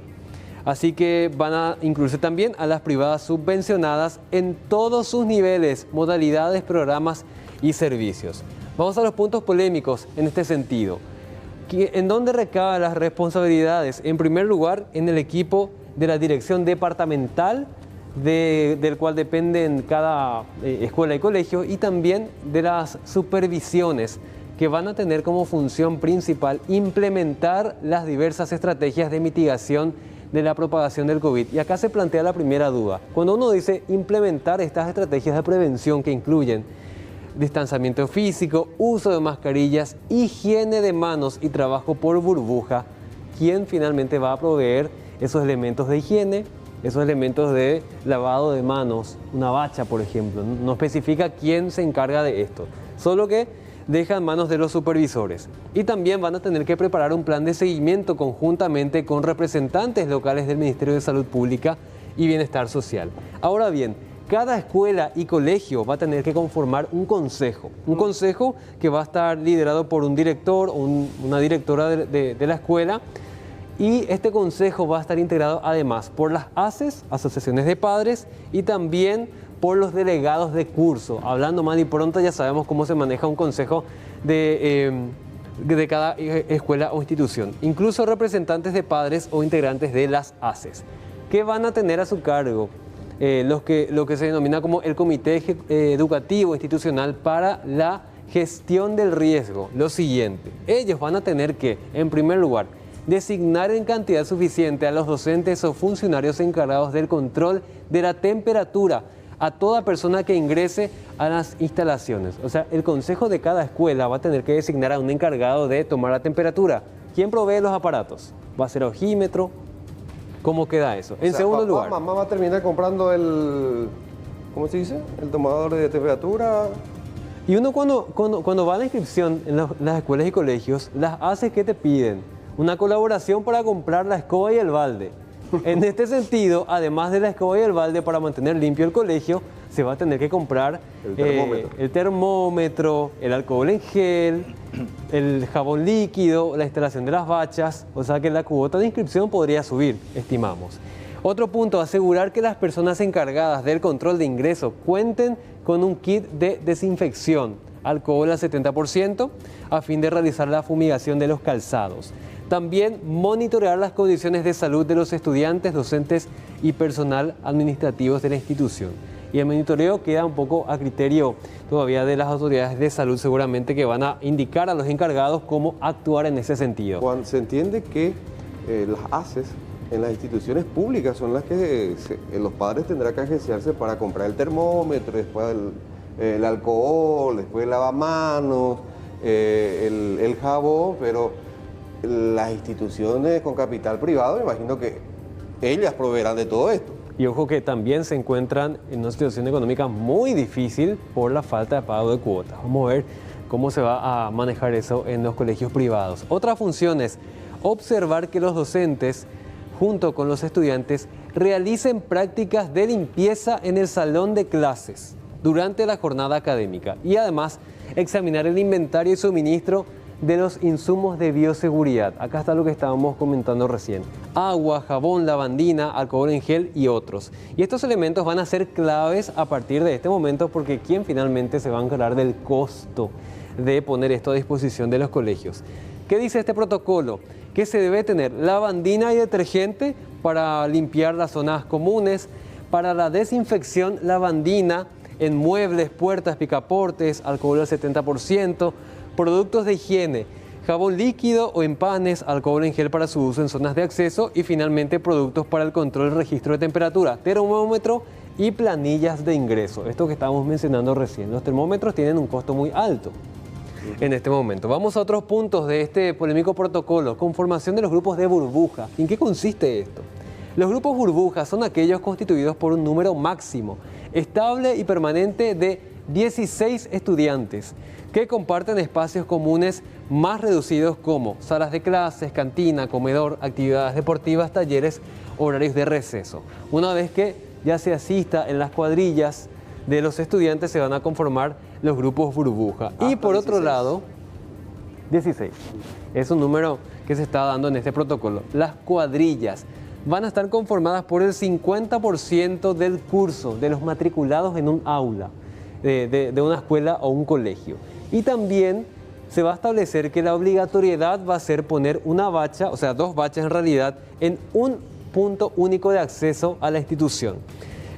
Así que van a incluirse también a las privadas subvencionadas en todos sus niveles, modalidades, programas y servicios. Vamos a los puntos polémicos en este sentido. ¿En dónde recaban las responsabilidades? En primer lugar, en el equipo de la dirección departamental, del cual dependen cada escuela y colegio, y también de las supervisiones que van a tener como función principal implementar las diversas estrategias de mitigación de la propagación del COVID. Y acá se plantea la primera duda. Cuando uno dice implementar estas estrategias de prevención que incluyen distanciamiento físico, uso de mascarillas, higiene de manos y trabajo por burbuja, ¿quién finalmente va a proveer esos elementos de higiene, esos elementos de lavado de manos? Una bacha, por ejemplo. No especifica quién se encarga de esto, solo que deja en manos de los supervisores. Y también van a tener que preparar un plan de seguimiento conjuntamente con representantes locales del Ministerio de Salud Pública y Bienestar Social. Ahora bien, cada escuela y colegio va a tener que conformar un consejo que va a estar liderado por un director o una directora de la escuela, y este consejo va a estar integrado además por las ACES, asociaciones de padres, y también por los delegados de curso. Hablando mal y pronto, ya sabemos cómo se maneja un consejo de cada escuela o institución. Incluso representantes de padres o integrantes de las ACES, que van a tener a su cargo lo que se denomina como el Comité Educativo Institucional para la Gestión del Riesgo. Lo siguiente, ellos van a tener que, en primer lugar, designar en cantidad suficiente a los docentes o funcionarios encargados del control de la temperatura a toda persona que ingrese a las instalaciones. O sea, el consejo de cada escuela va a tener que designar a un encargado de tomar la temperatura. ¿Quién provee los aparatos? ¿Va a ser ojímetro? ¿Cómo queda eso? En segundo lugar, mamá va a terminar comprando el, ¿cómo se dice? El tomador de temperatura. Y uno cuando va a la inscripción en las escuelas y colegios, las haces que te piden una colaboración para comprar la escoba y el balde. En este sentido, además de la escoba y el balde para mantener limpio el colegio, se va a tener que comprar el termómetro, el alcohol en gel, el jabón líquido, la instalación de las bachas, o sea que la cuota de inscripción podría subir, estimamos. Otro punto, asegurar que las personas encargadas del control de ingreso cuenten con un kit de desinfección, alcohol al 70%, a fin de realizar la fumigación de los calzados. También monitorear las condiciones de salud de los estudiantes, docentes y personal administrativos de la institución. Y el monitoreo queda un poco a criterio todavía de las autoridades de salud, seguramente, que van a indicar a los encargados cómo actuar en ese sentido. Juan, se entiende que las ACES en las instituciones públicas son las que los padres tendrán que agenciarse para comprar el termómetro, después el alcohol, después el lavamanos, el jabón, pero las instituciones con capital privado, me imagino que ellas proveerán de todo esto. Y ojo que también se encuentran en una situación económica muy difícil por la falta de pago de cuotas. Vamos a ver cómo se va a manejar eso en los colegios privados. Otra función es observar que los docentes, junto con los estudiantes, realicen prácticas de limpieza en el salón de clases durante la jornada académica y además examinar el inventario y suministro de los insumos de bioseguridad. Acá está lo que estábamos comentando recién: agua, jabón, lavandina, alcohol en gel y otros. Y estos elementos van a ser claves a partir de este momento, porque ¿quién finalmente se va a encargar del costo de poner esto a disposición de los colegios? ¿Qué dice este protocolo? Que se debe tener lavandina y detergente para limpiar las zonas comunes, para la desinfección lavandina en muebles, puertas, picaportes, alcohol al 70%, productos de higiene, jabón líquido o en panes, alcohol en gel para su uso en zonas de acceso y finalmente productos para el control y registro de temperatura, termómetro y planillas de ingreso. Esto que estábamos mencionando recién. Los termómetros tienen un costo muy alto en este momento. Vamos a otros puntos de este polémico protocolo. Conformación de los grupos de burbuja. ¿En qué consiste esto? Los grupos burbuja son aquellos constituidos por un número máximo, estable y permanente de 16 estudiantes que comparten espacios comunes más reducidos como salas de clases, cantina, comedor, actividades deportivas, talleres, horarios de receso. Una vez que ya se asista en las cuadrillas de los estudiantes, se van a conformar los grupos burbuja. Y por otro lado, 16. Es un número que se está dando en este protocolo. Las cuadrillas van a estar conformadas por el 50% del curso de los matriculados en un aula de una escuela o un colegio. Y también se va a establecer que la obligatoriedad va a ser poner una bacha, o sea, 2 bachas en realidad, en un punto único de acceso a la institución.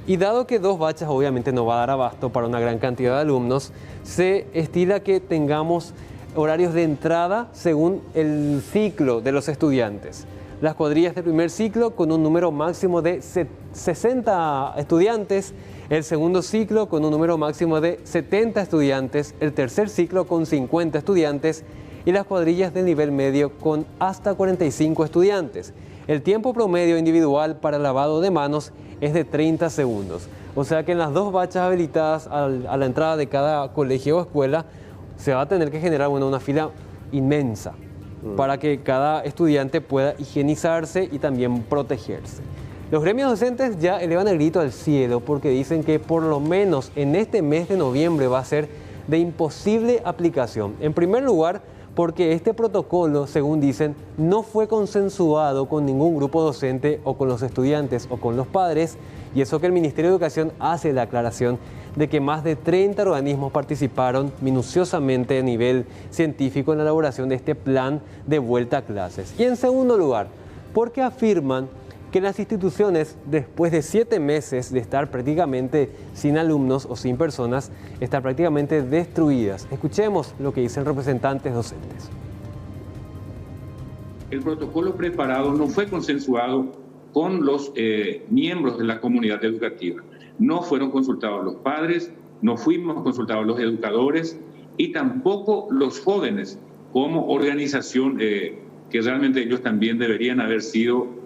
Y dado que 2 bachas obviamente no va a dar abasto para una gran cantidad de alumnos, se estila que tengamos horarios de entrada según el ciclo de los estudiantes. Las cuadrillas del primer ciclo con un número máximo de 60 estudiantes, el segundo ciclo con un número máximo de 70 estudiantes, el tercer ciclo con 50 estudiantes y las cuadrillas de nivel medio con hasta 45 estudiantes. El tiempo promedio individual para lavado de manos es de 30 segundos. O sea que en las 2 bachas habilitadas a la entrada de cada colegio o escuela se va a tener que generar una fila inmensa para que cada estudiante pueda higienizarse y también protegerse. Los gremios docentes ya elevan el grito al cielo porque dicen que por lo menos en este mes de noviembre va a ser de imposible aplicación. En primer lugar, porque este protocolo, según dicen, no fue consensuado con ningún grupo docente o con los estudiantes o con los padres, y eso que el Ministerio de Educación hace la aclaración de que más de 30 organismos participaron minuciosamente a nivel científico en la elaboración de este plan de vuelta a clases. Y en segundo lugar, porque afirman que las instituciones, después de 7 meses de estar prácticamente sin alumnos o sin personas, están prácticamente destruidas. Escuchemos lo que dicen representantes docentes. El protocolo preparado no fue consensuado con los miembros de la comunidad educativa. No fueron consultados los padres, no fuimos consultados los educadores y tampoco los jóvenes como organización que realmente ellos también deberían haber sido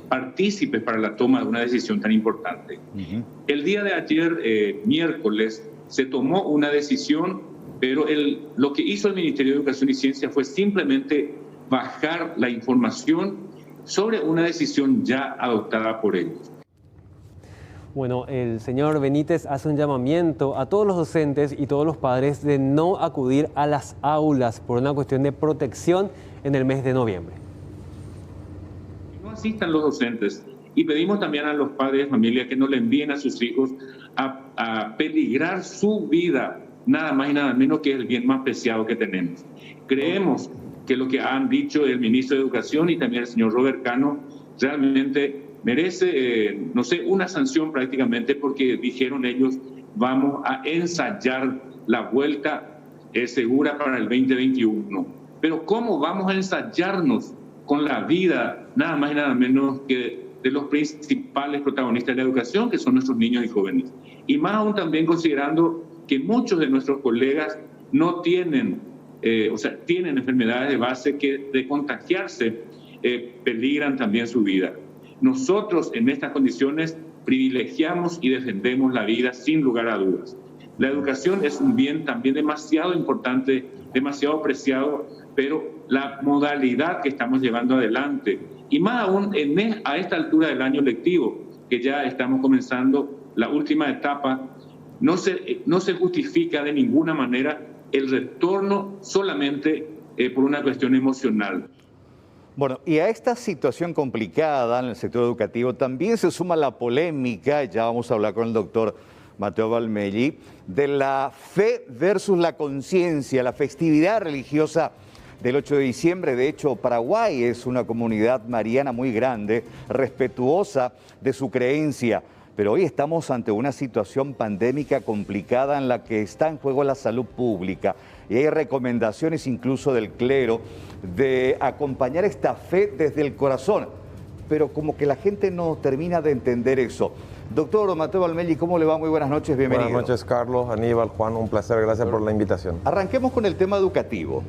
partícipes para la toma de una decisión tan importante. El día de ayer, miércoles, se tomó una decisión, pero lo que hizo el Ministerio de Educación y Ciencia fue simplemente bajar la información sobre una decisión ya adoptada por ellos. Bueno, el señor Benítez hace un llamamiento a todos los docentes y todos los padres de no acudir a las aulas por una cuestión de protección en el mes de noviembre. No asistan los docentes y pedimos también a los padres de familia que no le envíen a sus hijos a peligrar su vida, nada más y nada menos que el bien más preciado que tenemos. Creemos que lo que han dicho el ministro de Educación y también el señor Robert Cano realmente merece, no sé, una sanción prácticamente, porque dijeron ellos, vamos a ensayar la vuelta segura para el 2021. Pero ¿cómo vamos a ensayarnos con la vida, nada más y nada menos que de los principales protagonistas de la educación, que son nuestros niños y jóvenes? Y más aún también considerando que muchos de nuestros colegas no tienen, tienen enfermedades de base que de contagiarse peligran también su vida. Nosotros en estas condiciones privilegiamos y defendemos la vida sin lugar a dudas. La educación es un bien también demasiado importante, demasiado preciado, pero la modalidad que estamos llevando adelante, y más aún a esta altura del año lectivo, que ya estamos comenzando la última etapa, no se justifica de ninguna manera el retorno solamente por una cuestión emocional. Bueno, y a esta situación complicada en el sector educativo también se suma la polémica, ya vamos a hablar con el doctor Mateo Valmelli, de la fe versus la conciencia, la festividad religiosa del 8 de diciembre. De hecho, Paraguay es una comunidad mariana muy grande, respetuosa de su creencia, pero hoy estamos ante una situación pandémica complicada en la que está en juego la salud pública y hay recomendaciones incluso del clero de acompañar esta fe desde el corazón, pero como que la gente no termina de entender eso. Doctor Mateo Valmelli, ¿cómo le va? Muy buenas noches, bienvenido. Buenas noches, Carlos, Aníbal, Juan, un placer, gracias por la invitación. Arranquemos con el tema educativo.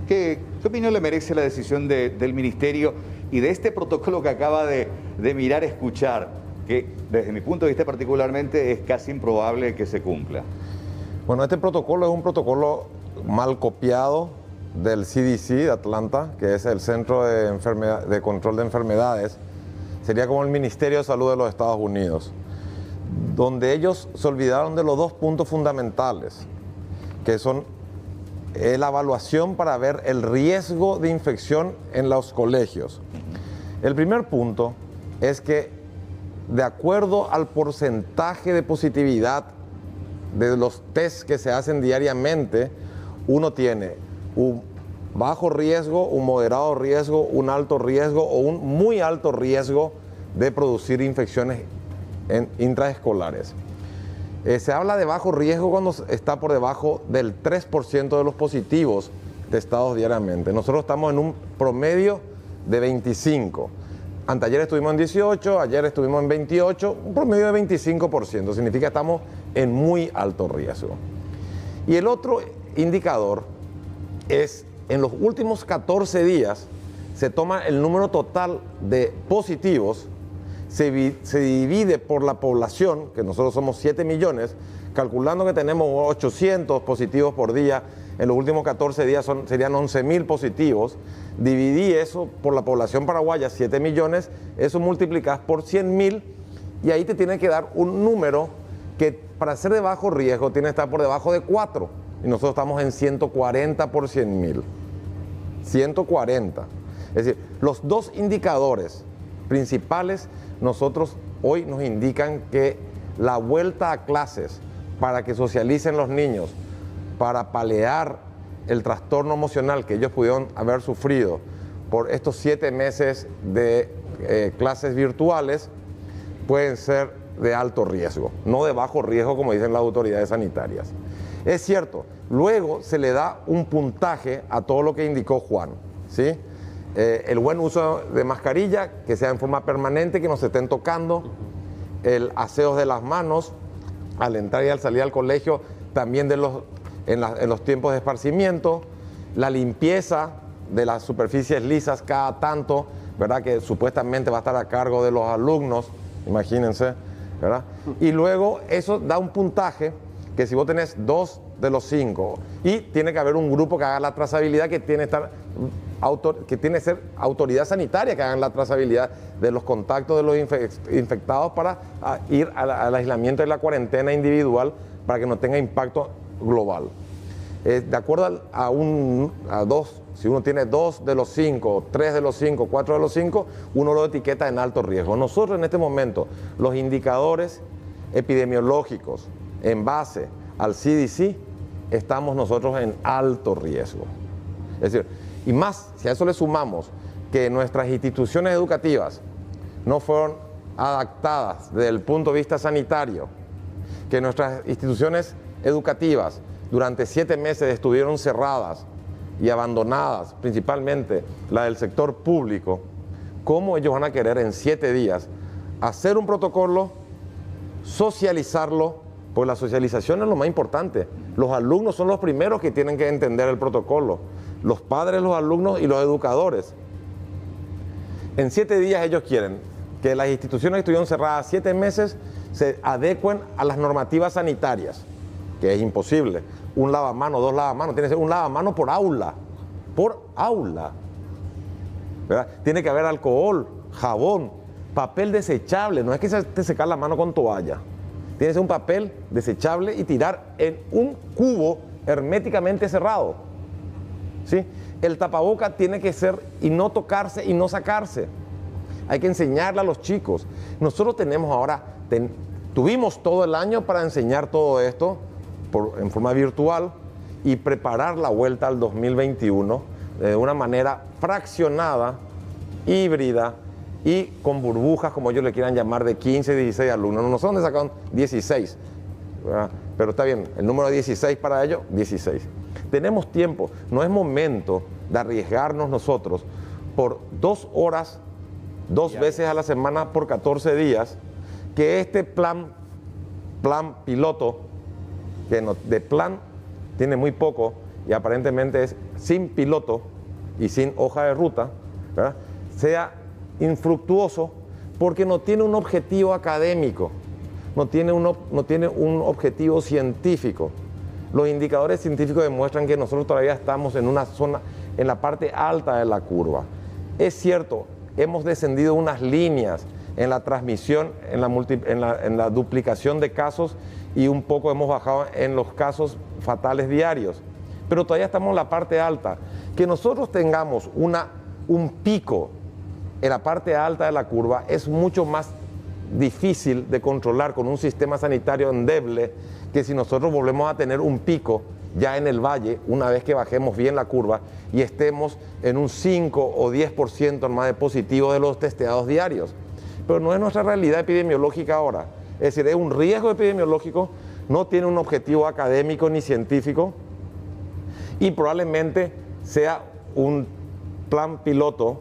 ¿Qué opinión le merece la decisión del Ministerio y de este protocolo que acaba de mirar, escuchar, que desde mi punto de vista particularmente es casi improbable que se cumpla? Bueno, este protocolo es un protocolo mal copiado del CDC de Atlanta, que es el Centro de Control de Enfermedades. Sería como el Ministerio de Salud de los Estados Unidos, donde ellos se olvidaron de los dos puntos fundamentales, que son la evaluación para ver el riesgo de infección en los colegios. El primer punto es que, de acuerdo al porcentaje de positividad de los tests que se hacen diariamente, uno tiene un bajo riesgo, un moderado riesgo, un alto riesgo o un muy alto riesgo de producir infecciones intraescolares. Se habla de bajo riesgo cuando está por debajo del 3% de los positivos testados diariamente. Nosotros estamos en un promedio de 25. Anteayer estuvimos en 18, ayer estuvimos en 28, un promedio de 25%. Significa que estamos en muy alto riesgo. Y el otro indicador es, en los últimos 14 días, se toma el número total de positivos, se divide por la población, que nosotros somos 7 millones, calculando que tenemos 800 positivos por día, en los últimos 14 días serían 11.000 positivos. Dividí eso por la población paraguaya, 7 millones, eso multiplicas por 100.000 y ahí te tiene que dar un número que para ser de bajo riesgo tiene que estar por debajo de 4 y nosotros estamos en 140 por 100.000. 140. Es decir, los dos indicadores principales nosotros hoy nos indican que la vuelta a clases para que socialicen los niños, para paliar el trastorno emocional que ellos pudieron haber sufrido por estos 7 meses de clases virtuales, pueden ser de alto riesgo, no de bajo riesgo como dicen las autoridades sanitarias. Es cierto, luego se le da un puntaje a todo lo que indicó Juan, ¿sí? El buen uso de mascarilla, que sea en forma permanente, que no se estén tocando, el aseo de las manos al entrar y al salir al colegio, también en los tiempos de esparcimiento, la limpieza de las superficies lisas cada tanto, ¿verdad? Que supuestamente va a estar a cargo de los alumnos, imagínense, ¿verdad? Y luego eso da un puntaje que si vos tenés 2 de los 5 y tiene que haber un grupo que haga la trazabilidad, que tiene que ser autoridad sanitaria que hagan la trazabilidad de los contactos de los infectados para ir al aislamiento y la cuarentena individual para que no tenga impacto global. De acuerdo a dos, si uno tiene 2 de los 5, 3 de los 5, 4 de los 5, uno lo etiqueta en alto riesgo. Nosotros en este momento, los indicadores epidemiológicos en base al CDC, estamos nosotros en alto riesgo. Es decir, y más, si a eso le sumamos que nuestras instituciones educativas no fueron adaptadas desde el punto de vista sanitario, que nuestras instituciones educativas durante 7 meses estuvieron cerradas y abandonadas, principalmente la del sector público, ¿cómo ellos van a querer en 7 días hacer un protocolo, socializarlo? Porque la socialización es lo más importante. Los alumnos son los primeros que tienen que entender el protocolo. Los padres, los alumnos y los educadores. En 7 días ellos quieren que las instituciones que estuvieron cerradas 7 meses se adecuen a las normativas sanitarias, que es imposible. Un lavamanos, 2 lavamanos, tiene que ser un lavamanos por aula. Por aula. ¿Verdad? Tiene que haber alcohol, jabón, papel desechable. No es que te secar la mano con toalla. Tiene que ser un papel desechable y tirar en un cubo herméticamente cerrado. ¿Sí? El tapaboca tiene que ser y no tocarse y no sacarse. Hay que enseñarle a los chicos. Nosotros tenemos ahora, tuvimos todo el año para enseñar todo esto en forma virtual y preparar la vuelta al 2021 de una manera fraccionada, híbrida, y con burbujas, como ellos le quieran llamar, de 15, 16 alumnos. No sé dónde sacaron 16, ¿verdad? Pero está bien, el número 16 para ellos, 16. Tenemos tiempo, no es momento de arriesgarnos nosotros por 2 horas, 2 veces a la semana por 14 días, que este plan piloto, que de plan tiene muy poco y aparentemente es sin piloto y sin hoja de ruta, ¿verdad?, sea infructuoso porque no tiene un objetivo académico, no tiene un objetivo científico. Los indicadores científicos demuestran que nosotros todavía estamos en una zona, en la parte alta de la curva. Es cierto, hemos descendido unas líneas en la transmisión, en la duplicación de casos y un poco hemos bajado en los casos fatales diarios, pero todavía estamos en la parte alta. Que nosotros tengamos un pico en la parte alta de la curva es mucho más difícil de controlar con un sistema sanitario endeble que si nosotros volvemos a tener un pico ya en el valle, una vez que bajemos bien la curva y estemos en un 5 o 10% más de positivos de los testeados diarios. Pero no es nuestra realidad epidemiológica ahora. Es decir, es un riesgo epidemiológico, no tiene un objetivo académico ni científico y probablemente sea un plan piloto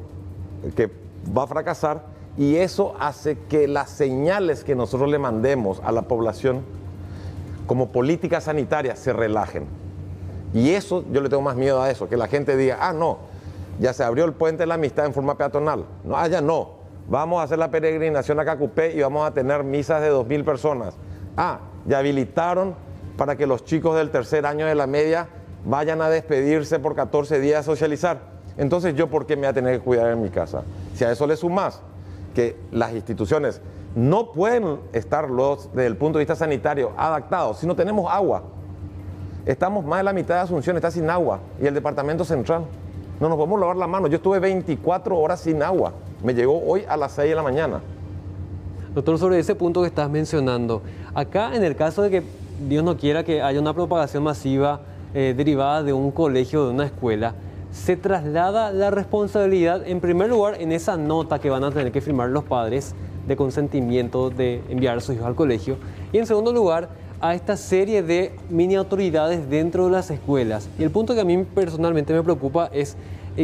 que va a fracasar, y eso hace que las señales que nosotros le mandemos a la población como política sanitaria se relajen. Y eso, yo le tengo más miedo a eso, que la gente diga, no, ya se abrió el puente de la amistad en forma peatonal. No, ya no, vamos a hacer la peregrinación a Cacupé y vamos a tener misas de 2.000 personas. Ya habilitaron para que los chicos del tercer año de la media vayan a despedirse por 14 días a socializar. Entonces, ¿yo por qué me voy a tener que cuidar en mi casa? Si a eso le sumas que las instituciones no pueden estar desde el punto de vista sanitario adaptados si no tenemos agua. Estamos más de la mitad de Asunción, está sin agua, y el departamento central. No nos podemos lavar la mano. Yo estuve 24 horas sin agua. Me llegó hoy a las 6 de la mañana. Doctor, sobre ese punto que estás mencionando, acá en el caso de que Dios no quiera que haya una propagación masiva derivada de un colegio, de una escuela, se traslada la responsabilidad, en primer lugar, en esa nota que van a tener que firmar los padres de consentimiento de enviar a sus hijos al colegio, y en segundo lugar, a esta serie de mini autoridades dentro de las escuelas. Y el punto que a mí personalmente me preocupa es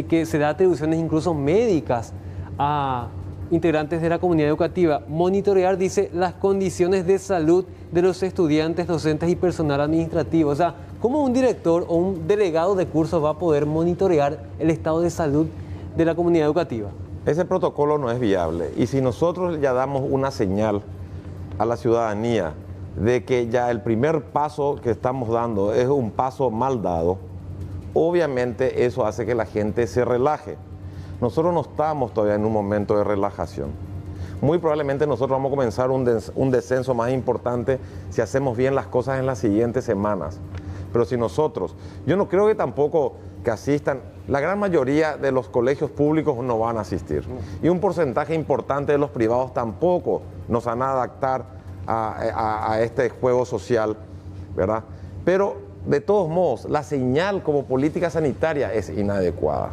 que se da atribuciones incluso médicas a integrantes de la comunidad educativa. Monitorear, dice, las condiciones de salud de los estudiantes, docentes y personal administrativo. O sea, ¿cómo un director o un delegado de curso va a poder monitorear el estado de salud de la comunidad educativa? Ese protocolo no es viable. Y si nosotros ya damos una señal a la ciudadanía de que ya el primer paso que estamos dando es un paso mal dado, obviamente eso hace que la gente se relaje. Nosotros no estamos todavía en un momento de relajación. Muy probablemente nosotros vamos a comenzar un descenso más importante si hacemos bien las cosas en las siguientes semanas. Pero si nosotros, yo no creo que tampoco que asistan, la gran mayoría de los colegios públicos no van a asistir. Y un porcentaje importante de los privados tampoco nos van a adaptar a este juego social, ¿verdad? Pero de todos modos, la señal como política sanitaria es inadecuada.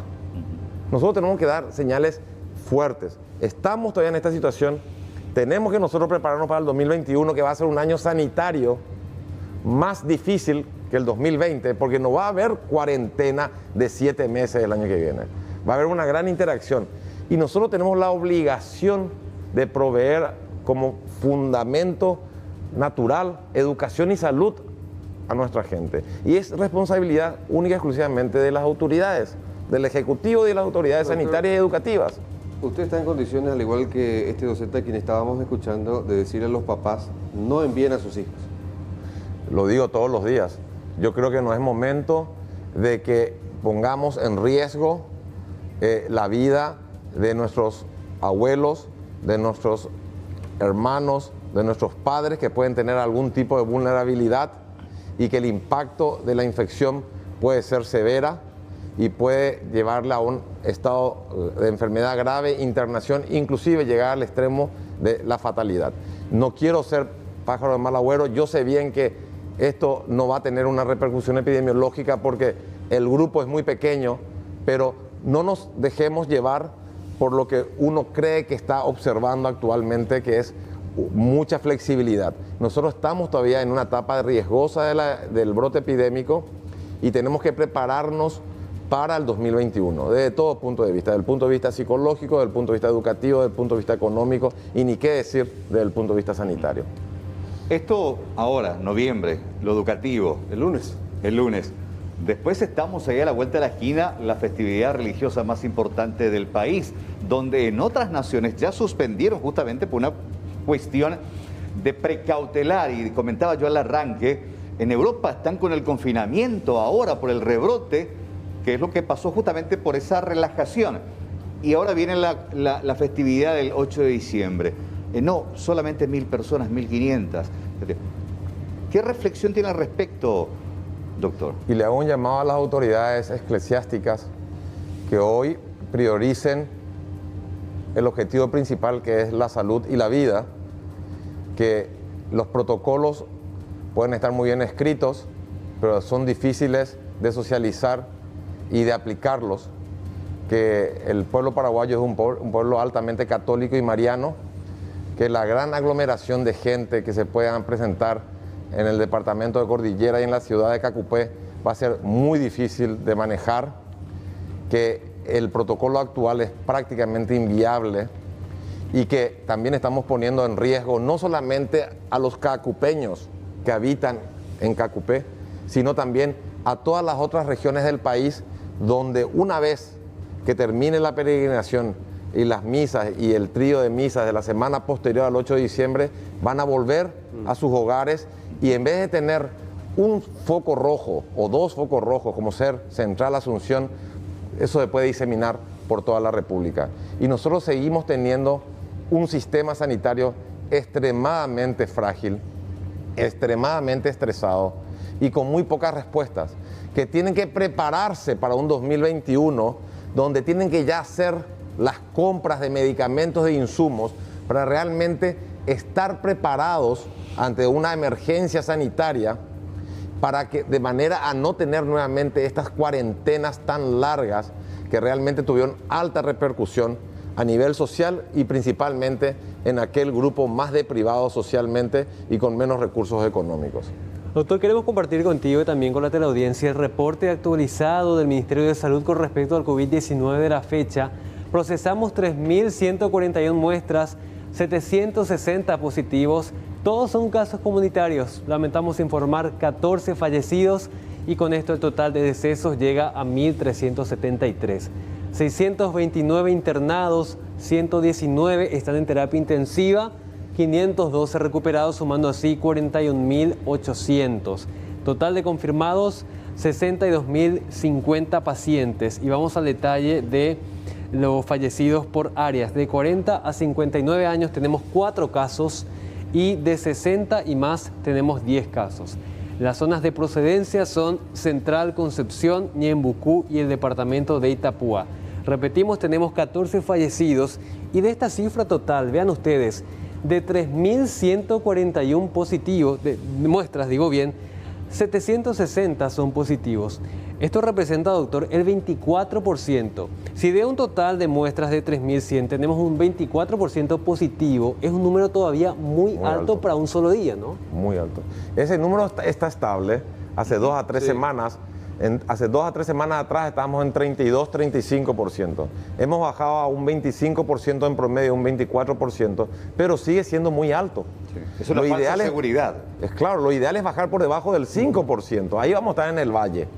Nosotros tenemos que dar señales fuertes. Estamos todavía en esta situación, tenemos que nosotros prepararnos para el 2021, que va a ser un año sanitario más difícil que el 2020, porque no va a haber cuarentena de 7 meses el año que viene. Va a haber una gran interacción. Y nosotros tenemos la obligación de proveer como fundamento natural educación y salud a nuestra gente. Y es responsabilidad única y exclusivamente de las autoridades, del Ejecutivo y de las autoridades sanitarias y educativas. Usted está en condiciones, al igual que este docente a quien estábamos escuchando, de decirle a los papás, no envíen a sus hijos. Lo digo todos los días. Yo creo que no es momento de que pongamos en riesgo la vida de nuestros abuelos, de nuestros hermanos, de nuestros padres que pueden tener algún tipo de vulnerabilidad y que el impacto de la infección puede ser severa y puede llevarla a un estado de enfermedad grave, internación, inclusive llegar al extremo de la fatalidad. No quiero ser pájaro de mal agüero, yo sé bien que esto no va a tener una repercusión epidemiológica porque el grupo es muy pequeño, pero no nos dejemos llevar por lo que uno cree que está observando actualmente, que es mucha flexibilidad. Nosotros estamos todavía en una etapa riesgosa del brote epidémico y tenemos que prepararnos para el 2021, desde todo punto de vista, desde el punto de vista psicológico, desde el punto de vista educativo, desde el punto de vista económico y ni qué decir desde el punto de vista sanitario. Esto ahora, noviembre, lo educativo. El lunes. El lunes. Después estamos ahí a la vuelta de la esquina, la festividad religiosa más importante del país, donde en otras naciones ya suspendieron justamente por una cuestión de precautelar, y comentaba yo al arranque, en Europa están con el confinamiento ahora por el rebrote, que es lo que pasó justamente por esa relajación. Y ahora viene la festividad del 8 de diciembre. No, solamente 1.000 personas, 1.500. ¿Qué reflexión tiene al respecto, doctor? Y le hago un llamado a las autoridades eclesiásticas que hoy prioricen el objetivo principal, que es la salud y la vida, que los protocolos pueden estar muy bien escritos, pero son difíciles de socializar y de aplicarlos, que el pueblo paraguayo es un pueblo altamente católico y mariano, que la gran aglomeración de gente que se puedan presentar en el departamento de Cordillera y en la ciudad de Cacupé va a ser muy difícil de manejar, que el protocolo actual es prácticamente inviable y que también estamos poniendo en riesgo no solamente a los cacupeños que habitan en Cacupé, sino también a todas las otras regiones del país donde una vez que termine la peregrinación y las misas y el trío de misas de la semana posterior al 8 de diciembre van a volver a sus hogares y en vez de tener un foco rojo o 2 focos rojos como ser Central Asunción, eso se puede diseminar por toda la República. Y nosotros seguimos teniendo un sistema sanitario extremadamente frágil, extremadamente estresado y con muy pocas respuestas, que tienen que prepararse para un 2021 donde tienen que ya hacer las compras de medicamentos e insumos para realmente estar preparados ante una emergencia sanitaria para que de manera a no tener nuevamente estas cuarentenas tan largas que realmente tuvieron alta repercusión a nivel social y principalmente en aquel grupo más deprivado socialmente y con menos recursos económicos. Doctor, queremos compartir contigo y también con la teleaudiencia el reporte actualizado del Ministerio de Salud con respecto al COVID-19 de la fecha. Procesamos 3.141 muestras, 760 positivos, todos son casos comunitarios. Lamentamos informar 14 fallecidos y con esto el total de decesos llega a 1.373. 629 internados, 119 están en terapia intensiva, 512 recuperados, sumando así 41.800. Total de confirmados, 62.050 pacientes. Y vamos al detalle de los fallecidos por áreas. De 40 a 59 años tenemos 4 casos y de 60 y más tenemos 10 casos. Las zonas de procedencia son Central, Concepción, Ñembucú y el departamento de Itapúa. Repetimos, tenemos 14 fallecidos y de esta cifra total, vean ustedes, de 3.141 positivos, de muestras, 760 son positivos. Esto representa, doctor, el 24%. Si de un total de muestras de 3.100 tenemos un 24% positivo, es un número todavía muy alto para un solo día, ¿no? Muy alto. Ese número está estable. Hace 2 a 3 semanas, hace 2 a 3 semanas atrás estábamos en 32-35%. Hemos bajado a un 25% en promedio, un 24%, pero sigue siendo muy alto. Sí. Es una falsa seguridad. Es claro, lo ideal es bajar por debajo del 5%. Ahí vamos a estar en el valle.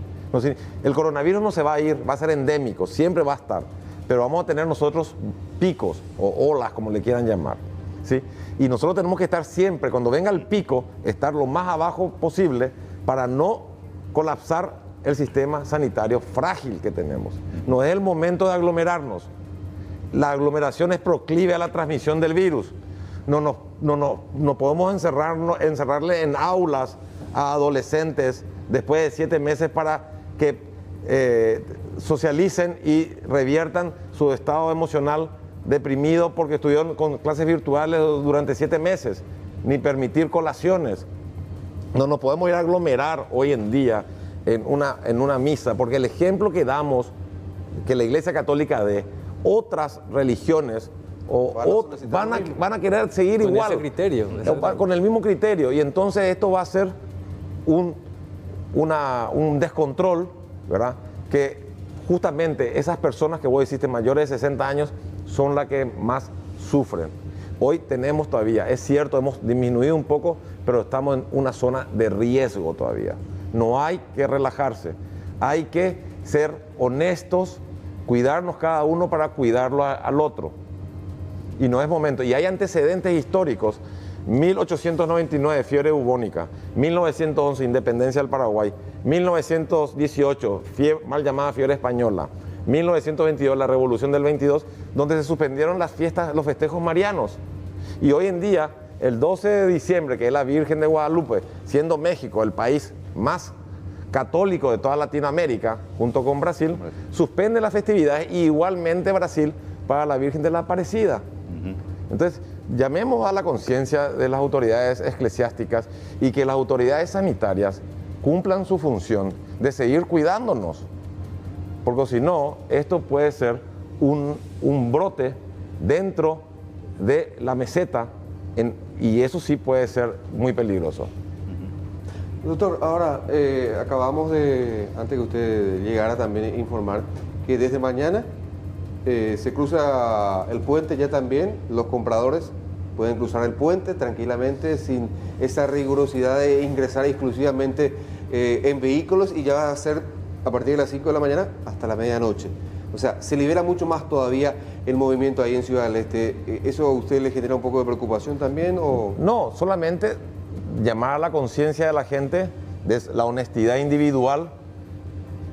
El coronavirus no se va a ir, va a ser endémico, siempre va a estar. Pero vamos a tener nosotros picos o olas, como le quieran llamar, ¿sí? Y nosotros tenemos que estar siempre, cuando venga el pico, estar lo más abajo posible para no colapsar el sistema sanitario frágil que tenemos. No es el momento de aglomerarnos. La aglomeración es proclive a la transmisión del virus. No podemos encerrarle en aulas a adolescentes después de 7 meses para que socialicen y reviertan su estado emocional deprimido porque estuvieron con clases virtuales durante 7 meses, ni permitir colaciones. No nos podemos ir a aglomerar hoy en día en una misa, porque el ejemplo que damos, que la Iglesia Católica dé, otras religiones van a querer seguir con igual, ese criterio, con el mismo criterio, y entonces esto va a ser un descontrol, ¿verdad? Que justamente esas personas que vos dijiste mayores de 60 años son las que más sufren. Hoy tenemos todavía, es cierto, hemos disminuido un poco, pero estamos en una zona de riesgo todavía. No hay que relajarse, hay que ser honestos, cuidarnos cada uno para cuidarlo al otro. Y no es momento, y hay antecedentes históricos. 1899, fiebre bubónica, 1911, independencia del Paraguay, 1918, mal llamada fiebre española, 1922, la revolución del 22, donde se suspendieron las fiestas, los festejos marianos. Y hoy en día, el 12 de diciembre, que es la Virgen de Guadalupe, siendo México el país más católico de toda Latinoamérica, junto con Brasil, suspende las festividades, y igualmente Brasil para la Virgen de la Aparecida. Entonces, llamemos a la conciencia de las autoridades eclesiásticas y que las autoridades sanitarias cumplan su función de seguir cuidándonos, porque si no, esto puede ser un brote dentro de la meseta, y eso sí puede ser muy peligroso. Doctor, ahora acabamos de, antes que usted llegara, también informar que desde mañana se cruza el puente ya también. Los compradores pueden cruzar el puente tranquilamente sin esa rigurosidad de ingresar exclusivamente en vehículos, y ya va a ser a partir de las 5 de la mañana hasta la medianoche. O sea, se libera mucho más todavía el movimiento ahí en Ciudad del Este. ¿Eso a usted le genera un poco de preocupación también? ¿O? No, solamente llamar a la conciencia de la gente, de la honestidad individual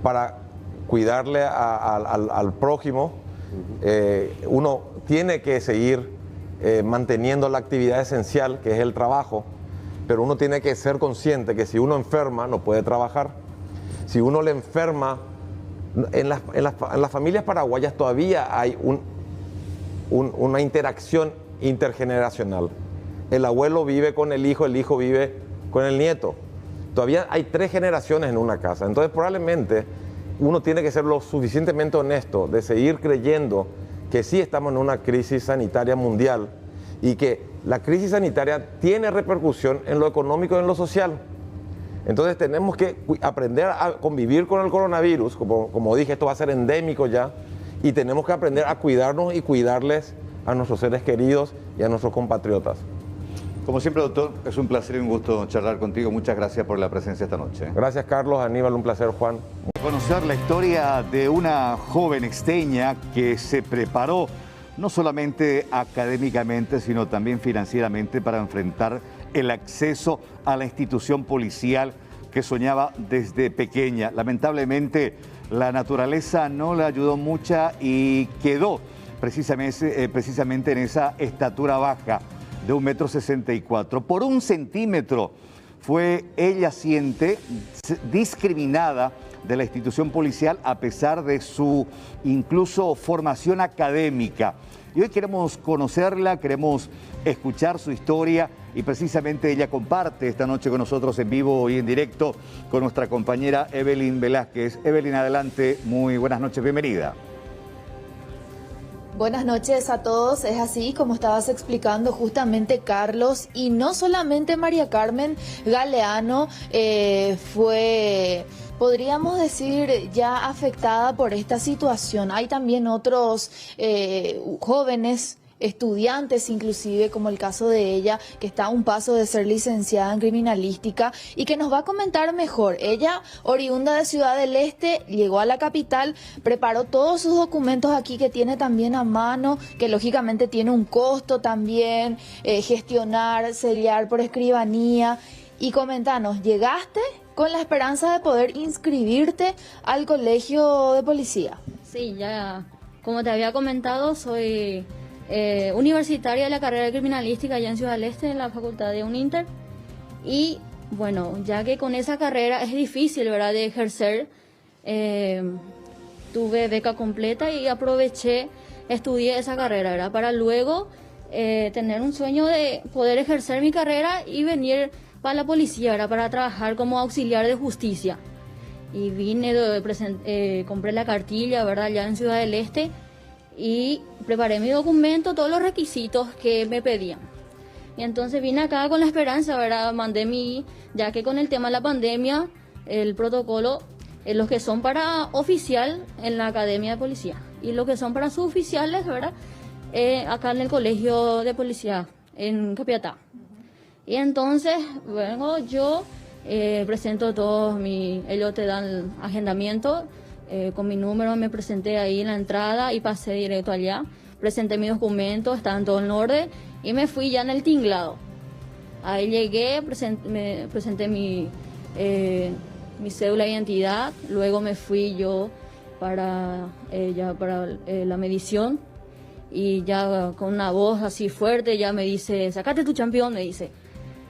para cuidarle al prójimo. Uno tiene que seguir manteniendo la actividad esencial, que es el trabajo, pero uno tiene que ser consciente que si uno enferma no puede trabajar. Si uno le enferma, en las familias paraguayas todavía hay una interacción intergeneracional. El abuelo vive con el hijo vive con el nieto. Todavía hay 3 generaciones en una casa. Entonces probablemente uno tiene que ser lo suficientemente honesto de seguir creyendo que sí estamos en una crisis sanitaria mundial, y que la crisis sanitaria tiene repercusión en lo económico y en lo social. Entonces tenemos que aprender a convivir con el coronavirus. Como dije, esto va a ser endémico ya, y tenemos que aprender a cuidarnos y cuidarles a nuestros seres queridos y a nuestros compatriotas. Como siempre, doctor, es un placer y un gusto charlar contigo. Muchas gracias por la presencia esta noche. Gracias, Carlos. Aníbal, un placer, Juan. Conocer la historia de una joven exteña que se preparó no solamente académicamente, sino también financieramente para enfrentar el acceso a la institución policial que soñaba desde pequeña. Lamentablemente, la naturaleza no le ayudó mucho y quedó precisamente en esa estatura baja de 1,64 m. Por 1 centímetro fue ella discriminada de la institución policial a pesar de su incluso formación académica. Y hoy queremos conocerla, queremos escuchar su historia y precisamente ella comparte esta noche con nosotros en vivo y en directo con nuestra compañera Evelyn Velázquez. Evelyn, adelante, muy buenas noches, bienvenida. Buenas noches a todos, es así como estabas explicando justamente Carlos, y no solamente María Carmen Galeano fue, podríamos decir, ya afectada por esta situación. Hay también otros jóvenes, estudiantes inclusive, como el caso de ella, que está a un paso de ser licenciada en criminalística y que nos va a comentar mejor. Ella, oriunda de Ciudad del Este, llegó a la capital, preparó todos sus documentos aquí que tiene también a mano, que lógicamente tiene un costo también, gestionar, sellar por escribanía. Y comentanos, ¿llegaste con la esperanza de poder inscribirte al colegio de policía? Sí, ya, como te había comentado, soy universitaria de la carrera de criminalística allá en Ciudad del Este, en la facultad de UNINTER. Y bueno, ya que con esa carrera es difícil, ¿verdad?, de ejercer, tuve beca completa y aproveché, estudié esa carrera, ¿verdad?, para luego tener un sueño de poder ejercer mi carrera y venir para la policía, ¿verdad?, para trabajar como auxiliar de justicia. Y vine, compré la cartilla, ¿verdad?, allá en Ciudad del Este, y preparé mi documento, todos los requisitos que me pedían. Y entonces vine acá con la esperanza, ¿verdad? Ya que con el tema de la pandemia, el protocolo, los que son para oficial en la academia de policía y los que son para suboficiales, ¿verdad?, acá en el colegio de policía en Capiatá. Y entonces, bueno, yo presento todos ellos te dan agendamiento. Con mi número me presenté ahí en la entrada y pasé directo allá. Presenté mis documentos, estaban todos en orden y me fui ya en el tinglado. Ahí llegué, presenté mi cédula de identidad, luego me fui yo para la medición y ya con una voz así fuerte ya me dice, sacate tu campeón, me dice.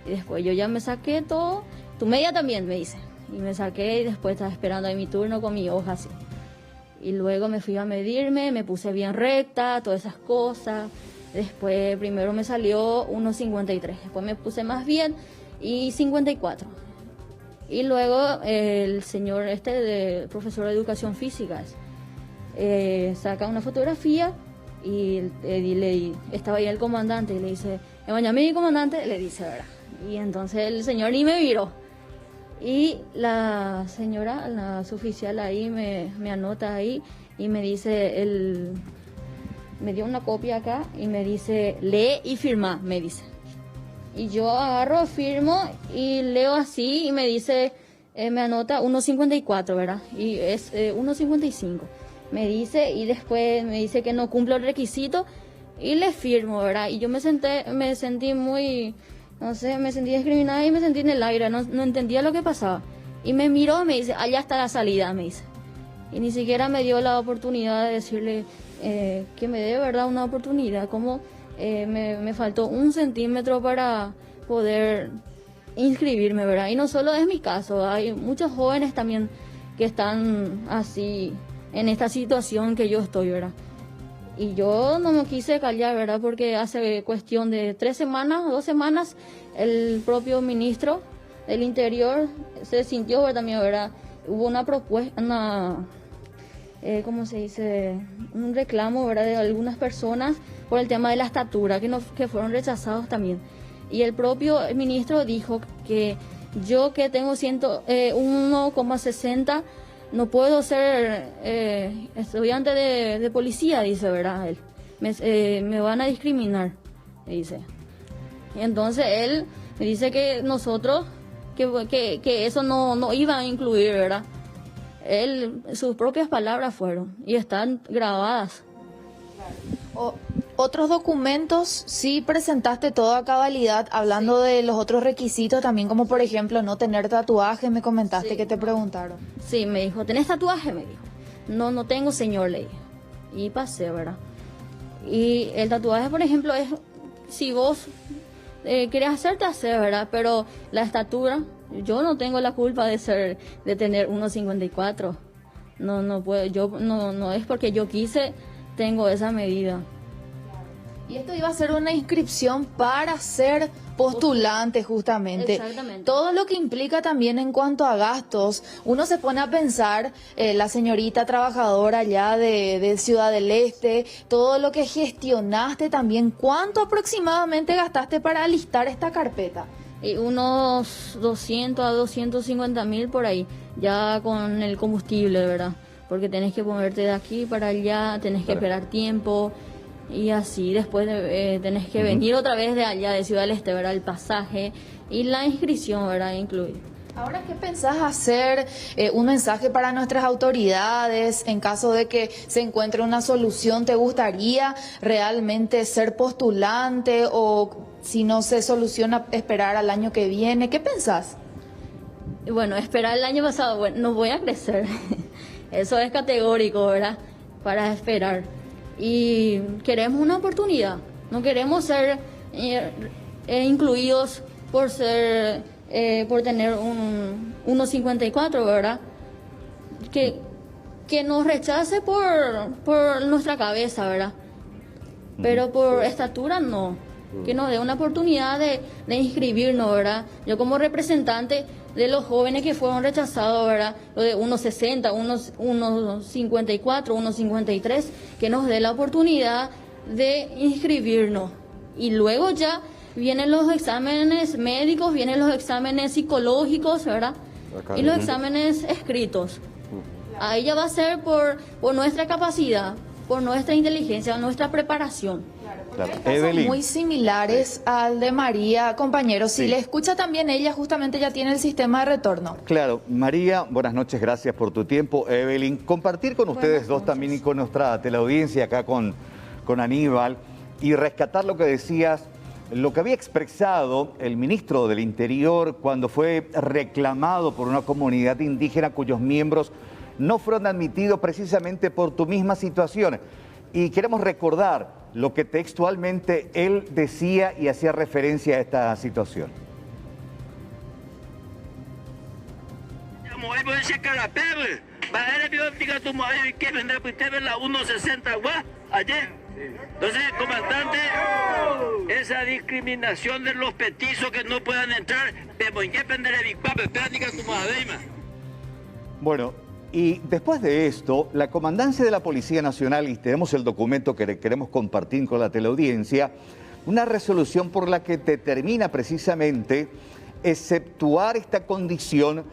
Y después yo ya me saqué todo, tu media también, me dice. Y me saqué y después estaba esperando ahí mi turno con mi hoja así. Y luego me fui a medirme, me puse bien recta, todas esas cosas. Después primero me salió 1,53, después me puse más bien y 54. Y luego el señor profesor de educación física, saca una fotografía y estaba ahí el comandante y le dice, mi comandante, le dice, ¿verdad? Y entonces el señor ni me miró. Y la señora, la suboficial ahí me anota ahí y me dice, me dio una copia acá y me dice, lee y firma, me dice. Y yo agarro, firmo y leo así y me dice, me anota 1,54, ¿verdad? Y es 1,55. Me dice y después me dice que no cumplo el requisito y le firmo, ¿verdad? Y yo me sentí muy... No sé, me sentí discriminada y me sentí en el aire, no entendía lo que pasaba. Y me miró, me dice, allá está la salida, me dice. Y ni siquiera me dio la oportunidad de decirle que me dé, ¿verdad?, una oportunidad. Como me faltó 1 centímetro para poder inscribirme, ¿verdad? Y no solo es mi caso, hay muchos jóvenes también que están así, en esta situación que yo estoy, ¿verdad? Y yo no me quise callar, ¿verdad? Porque hace cuestión de 3 semanas, 2 semanas, el propio ministro del Interior se sintió, ¿verdad?, también, ¿verdad? Hubo una propuesta, ¿cómo se dice? Un reclamo, ¿verdad?, de algunas personas por el tema de la estatura, que fueron rechazados también. Y el propio ministro dijo que yo, que tengo 1,60, no puedo ser estudiante de policía, dice, ¿verdad? Él. Me van a discriminar, me dice. Y entonces él me dice que nosotros, que eso no iba a incluir, ¿verdad? Sus propias palabras fueron y están grabadas. otros documentos sí presentaste todo a cabalidad, hablando de los otros requisitos también, como por ejemplo no tener tatuaje, me comentaste que te preguntaron. Sí, me dijo, ¿tenés tatuaje? Me dijo. No, no tengo, señor, le dije. Y pasé, ¿verdad? Y el tatuaje, por ejemplo, es, si vos querés hacerte, hacer, ¿verdad? Pero la estatura, yo no tengo la culpa de tener 1,54. No puedo, no es porque yo quise, tengo esa medida. Y esto iba a ser una inscripción para ser postulante, justamente. Exactamente. Todo lo que implica también en cuanto a gastos. Uno se pone a pensar, la señorita trabajadora allá de Ciudad del Este, todo lo que gestionaste también. ¿Cuánto aproximadamente gastaste para alistar esta carpeta? Y unos 200 a 250 mil por ahí, ya con el combustible, ¿verdad? Porque tenés que moverte de aquí para allá, tenés que esperar tiempo. Y así después tenés que venir otra vez de allá, de Ciudad del Este, ¿verdad? El pasaje y la inscripción, ¿verdad? Incluir. Ahora, ¿qué pensás hacer? Un mensaje para nuestras autoridades en caso de que se encuentre una solución. ¿Te gustaría realmente ser postulante o si no se soluciona esperar al año que viene? ¿Qué pensás? Bueno, esperar el año pasado, bueno, no voy a crecer. Eso es categórico, ¿verdad? Para esperar. Y queremos una oportunidad, no queremos ser incluidos por tener un 1,54, ¿verdad? Que nos rechace por nuestra cabeza, ¿verdad? Pero por estatura no, que nos dé una oportunidad de inscribirnos, ¿verdad? Yo como representante de los jóvenes que fueron rechazados, ¿verdad? Lo de 1,60, 1,54, 1,53, que nos dé la oportunidad de inscribirnos. Y luego ya vienen los exámenes médicos, vienen los exámenes psicológicos, ¿verdad? Y los exámenes escritos. Ahí ya va a ser por nuestra capacidad, por nuestra inteligencia, nuestra preparación. Son muy similares al de María, compañeros. Si le escucha también ella, justamente ya tiene el sistema de retorno. Claro, María, buenas noches, gracias por tu tiempo. Evelyn, compartir con ustedes dos también y con nuestra teleaudiencia acá con Aníbal y rescatar lo que decías, lo que había expresado el ministro del Interior cuando fue reclamado por una comunidad indígena cuyos miembros no fueron admitidos precisamente por tu misma situación. Y queremos recordar lo que textualmente él decía y hacía referencia a esta situación. Entonces, comandante, esa discriminación de los petizos que no puedan entrar, bueno, y después de esto, la Comandancia de la Policía Nacional, y tenemos el documento que queremos compartir con la teleaudiencia, una resolución por la que determina precisamente exceptuar esta condición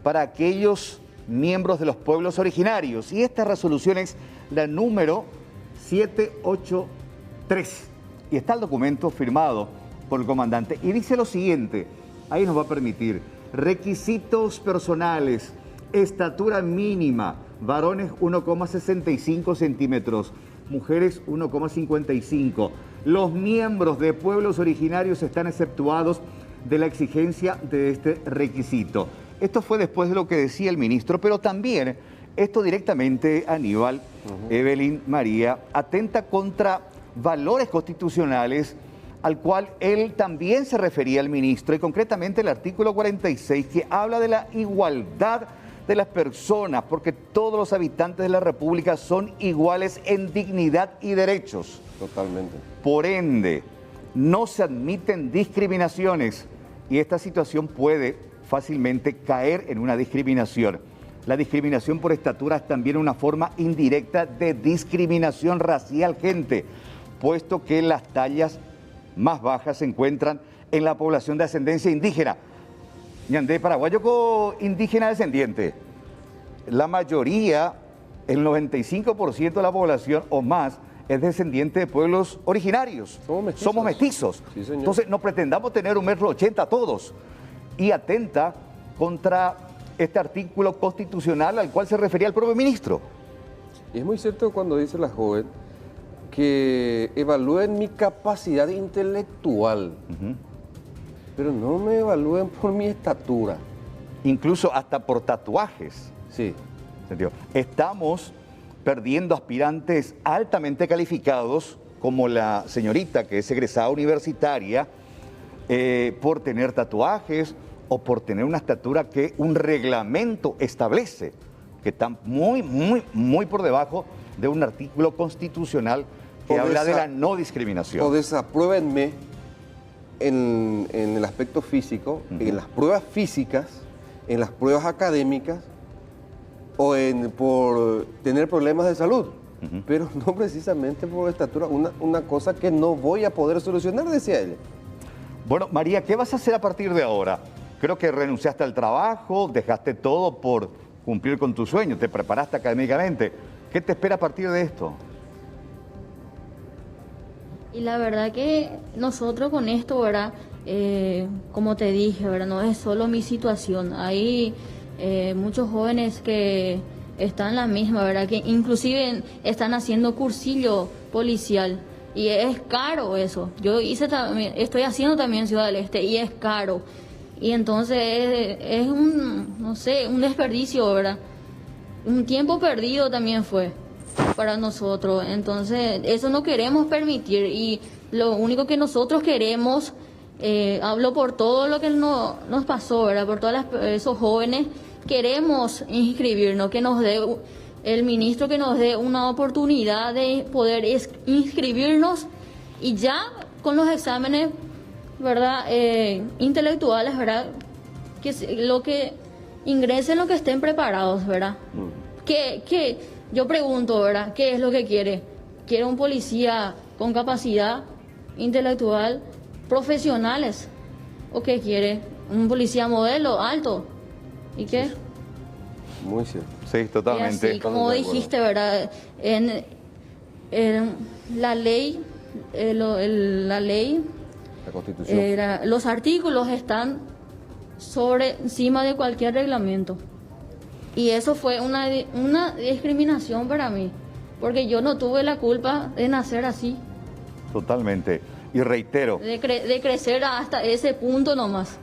para aquellos miembros de los pueblos originarios. Y esta resolución es la número 783. Y está el documento firmado por el comandante. Y dice lo siguiente, ahí nos va a permitir, requisitos personales, estatura mínima, varones 1,65 centímetros, mujeres 1,55. Los miembros de pueblos originarios están exceptuados de la exigencia de este requisito. Esto fue después de lo que decía el ministro, pero también esto directamente, Aníbal, Evelyn, María, atenta contra valores constitucionales al cual él también se refería el ministro, y concretamente el artículo 46, que habla de la igualdad de las personas, porque todos los habitantes de la República son iguales en dignidad y derechos. Totalmente. Por ende, no se admiten discriminaciones y esta situación puede fácilmente caer en una discriminación. La discriminación por estatura es también una forma indirecta de discriminación racial, gente, puesto que las tallas más bajas se encuentran en la población de ascendencia indígena. Ñandé paraguayo con indígena descendiente. La mayoría, el 95% de la población o más, es descendiente de pueblos originarios. Somos mestizos. Sí, señor. Entonces no pretendamos tener 1,80 m todos. Y atenta contra este artículo constitucional al cual se refería el propio ministro. Y es muy cierto cuando dice la joven, que evalúen mi capacidad intelectual, pero no me evalúen por mi estatura. Incluso hasta por tatuajes. Sí. Estamos perdiendo aspirantes altamente calificados, como la señorita que es egresada universitaria, por tener tatuajes o por tener una estatura que un reglamento establece, que está muy por debajo de un artículo constitucional que habla de la no discriminación. O desapruébenme en el aspecto físico, en las pruebas físicas, en las pruebas académicas o por tener problemas de salud, pero no precisamente por estatura, una cosa que no voy a poder solucionar, decía ella. Bueno, María, ¿qué vas a hacer a partir de ahora? Creo que renunciaste al trabajo, dejaste todo por cumplir con tu sueño, te preparaste académicamente. ¿Qué te espera a partir de esto? Y la verdad que nosotros con esto, ¿verdad? Como te dije, ¿verdad? No es solo mi situación. Hay muchos jóvenes que están en la misma, ¿verdad? Que inclusive están haciendo cursillo policial. Y es caro eso. Yo estoy haciendo también en Ciudad del Este y es caro. Y entonces es un desperdicio, ¿verdad? Un tiempo perdido también fue para nosotros. Entonces eso no queremos permitir. Y lo único que nosotros queremos, hablo por todo lo que nos pasó, ¿verdad? Por todos esos jóvenes, queremos inscribirnos, que nos dé el ministro, que nos dé una oportunidad de poder inscribirnos y ya con los exámenes, ¿verdad? Intelectuales, ¿verdad? Que lo que ingresen, lo que estén preparados, ¿verdad? Que yo pregunto, ¿verdad? ¿Qué es lo que quiere? ¿Quiere un policía con capacidad intelectual, profesionales? ¿O qué quiere? ¿Un policía modelo, alto? ¿Y qué? Muy cierto. Sí, totalmente. Y así, como dijiste, ¿verdad? En la ley, la Constitución, los artículos están encima de cualquier reglamento. Y eso fue una discriminación para mí, porque yo no tuve la culpa de nacer así. Totalmente. Y reitero. De crecer hasta ese punto nomás.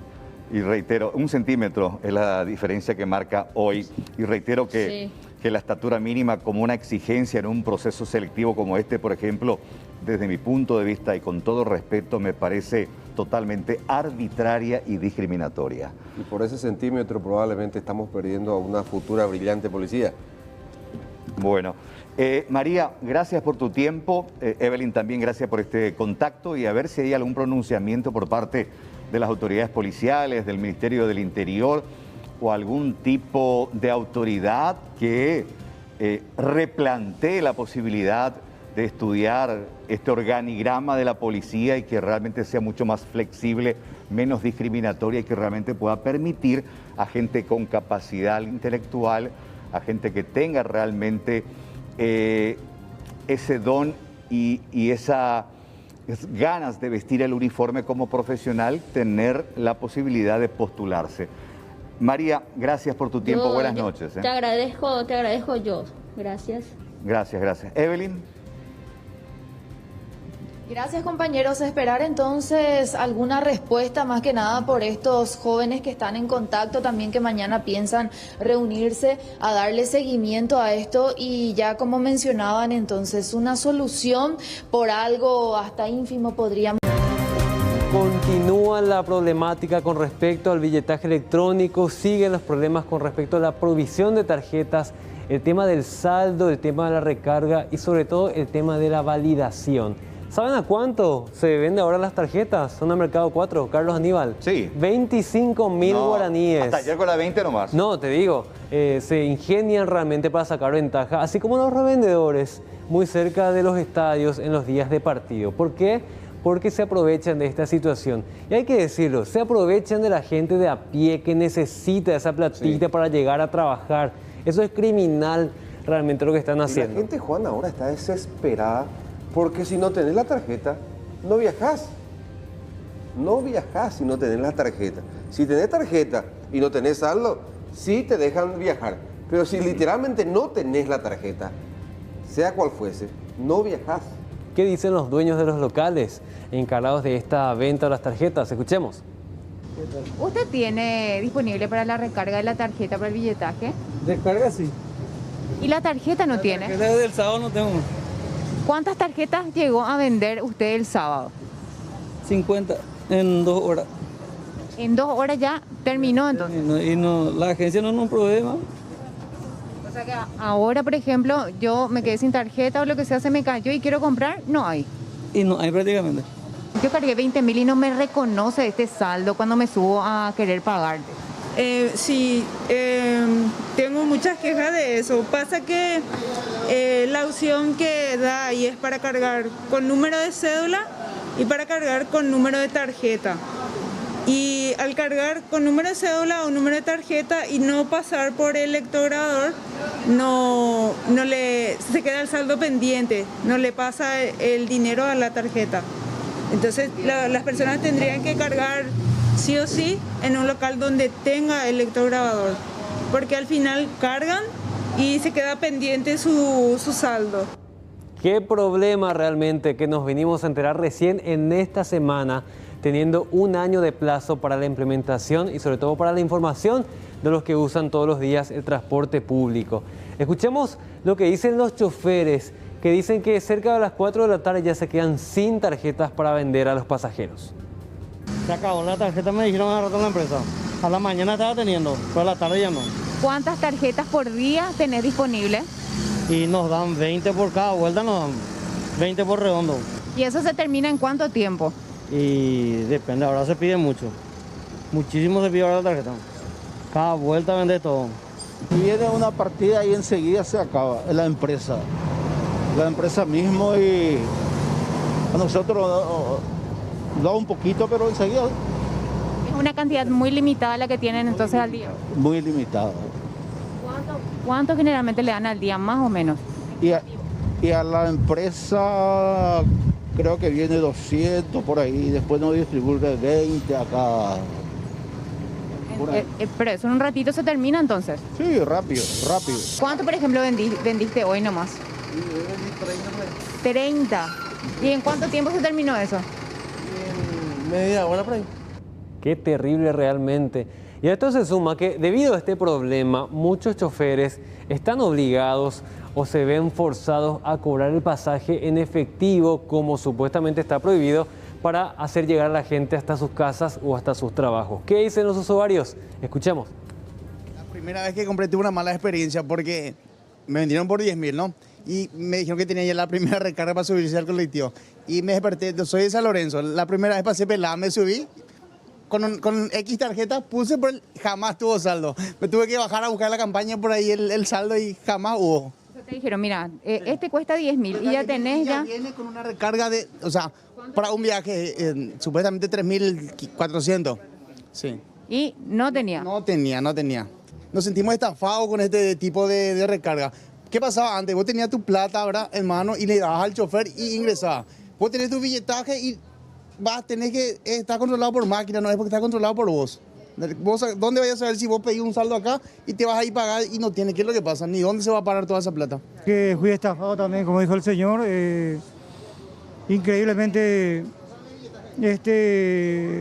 Y reitero, 1 centímetro es la diferencia que marca hoy. Y reitero que la estatura mínima como una exigencia en un proceso selectivo como este, por ejemplo, desde mi punto de vista y con todo respeto, me parece totalmente arbitraria y discriminatoria. Y por ese centímetro probablemente estamos perdiendo a una futura brillante policía. Bueno, María, gracias por tu tiempo. Evelyn, también gracias por este contacto y a ver si hay algún pronunciamiento por parte de las autoridades policiales, del Ministerio del Interior o algún tipo de autoridad que replantee la posibilidad de estudiar este organigrama de la policía y que realmente sea mucho más flexible, menos discriminatoria y que realmente pueda permitir a gente con capacidad intelectual, a gente que tenga realmente ese don y esas ganas de vestir el uniforme como profesional, tener la posibilidad de postularse. María, gracias por tu tiempo. Buenas noches. Te agradezco yo. Gracias. Gracias. Evelyn. Gracias, compañeros. Esperar entonces alguna respuesta, más que nada por estos jóvenes que están en contacto, también que mañana piensan reunirse a darle seguimiento a esto y ya como mencionaban entonces una solución por algo hasta ínfimo podríamos... Continúa la problemática con respecto al billetaje electrónico, siguen los problemas con respecto a la provisión de tarjetas, el tema del saldo, el tema de la recarga y sobre todo el tema de la validación. ¿Saben a cuánto se vende ahora las tarjetas? Zona Mercado 4, Carlos Aníbal. Sí. 25.000 guaraníes. Hasta ayer con la 20 nomás. No, te digo, se ingenian realmente para sacar ventaja, así como los revendedores muy cerca de los estadios en los días de partido. ¿Por qué? Porque se aprovechan de esta situación. Y hay que decirlo, se aprovechan de la gente de a pie que necesita esa platita para llegar a trabajar. Eso es criminal realmente lo que están haciendo. Y la gente, Juan, ahora está desesperada porque si no tenés la tarjeta, no viajás. No viajás si no tenés la tarjeta. Si tenés tarjeta y no tenés saldo, sí te dejan viajar. Pero si literalmente no tenés la tarjeta, sea cual fuese, no viajás. ¿Qué dicen los dueños de los locales encargados de esta venta de las tarjetas? Escuchemos. ¿Usted tiene disponible para la recarga de la tarjeta para el billetaje? Descarga sí. ¿Y la tarjeta no tiene? La tarjeta del sábado no tengo. ¿Cuántas tarjetas llegó a vender usted el sábado? 50 en 2 horas. ¿En 2 horas ya terminó entonces? Y no, la agencia no nos provee más. O sea que ahora, por ejemplo, yo me quedé sin tarjeta o lo que sea, se me cayó y quiero comprar, no hay. Y no hay prácticamente. Yo cargué 20.000 y no me reconoce este saldo cuando me subo a querer pagarte. Sí, tengo muchas quejas de eso. Pasa que la opción que da ahí es para cargar con número de cédula y para cargar con número de tarjeta. Y al cargar con número de cédula o número de tarjeta y no pasar por el lector-grabador, se queda el saldo pendiente, no le pasa el dinero a la tarjeta. Entonces las personas tendrían que cargar sí o sí en un local donde tenga el lector grabador, porque al final cargan y se queda pendiente su saldo. Qué problema realmente que nos venimos a enterar recién en esta semana, teniendo un año de plazo para la implementación y sobre todo para la información de los que usan todos los días el transporte público. Escuchemos lo que dicen los choferes, que dicen que cerca de las 4 de la tarde ya se quedan sin tarjetas para vender a los pasajeros. Se acabó la tarjeta, me dijeron a rato en la empresa. A la mañana estaba teniendo, pero a la tarde ya no. ¿Cuántas tarjetas por día tenés disponible? Y nos dan 20 por cada vuelta, nos dan 20 por redondo. ¿Y eso se termina en cuánto tiempo? Y depende, ahora se pide mucho. Muchísimo se pide ahora la tarjeta. Cada vuelta vende todo. Viene una partida y enseguida se acaba, es la empresa. La empresa mismo y a nosotros da un poquito, pero enseguida. Es una cantidad muy limitada la que tienen entonces al día. Muy limitada. ¿Cuánto generalmente le dan al día, más o menos? Y a la empresa creo que viene 200 por ahí, después nos distribuye 20 acá. Pero eso en un ratito se termina entonces. Sí, rápido. ¿Cuánto, por ejemplo, vendiste hoy nomás? 30. ¿Y en cuánto tiempo se terminó eso? En media hora por ahí. Qué terrible realmente. Y a esto se suma que debido a este problema, muchos choferes están obligados o se ven forzados a cobrar el pasaje en efectivo, como supuestamente está prohibido, para hacer llegar a la gente hasta sus casas o hasta sus trabajos. ¿Qué dicen los usuarios? Escuchemos. La primera vez que compré tuve una mala experiencia porque me vendieron por 10.000, ¿no? Y me dijeron que tenía ya la primera recarga para subirse al colectivo. Y me desperté, yo soy de San Lorenzo, la primera vez pasé pelada, me subí, con X tarjeta puse, pero jamás tuvo saldo. Me tuve que bajar a buscar la campaña por ahí el saldo y jamás hubo. Te dijeron, mira, este cuesta 10.000 y ya tenés ya... Viene con una recarga de, o sea, para un viaje supuestamente 3.400. Sí. ¿Y no tenía? No tenía. Nos sentimos estafados con este tipo de recarga. ¿Qué pasaba antes? Vos tenías tu plata, ¿verdad?, en mano y le dabas al chofer y ingresabas. Vos tenés tu billetaje y tenés que estar controlado por máquina, no es porque está controlado por vos. ¿Dónde vayas a saber si vos pedís un saldo acá y te vas a ir a pagar y no tiene? ¿Qué es lo que pasa? Ni dónde se va a parar toda esa plata. Que fui estafado también, como dijo el señor. Increíblemente,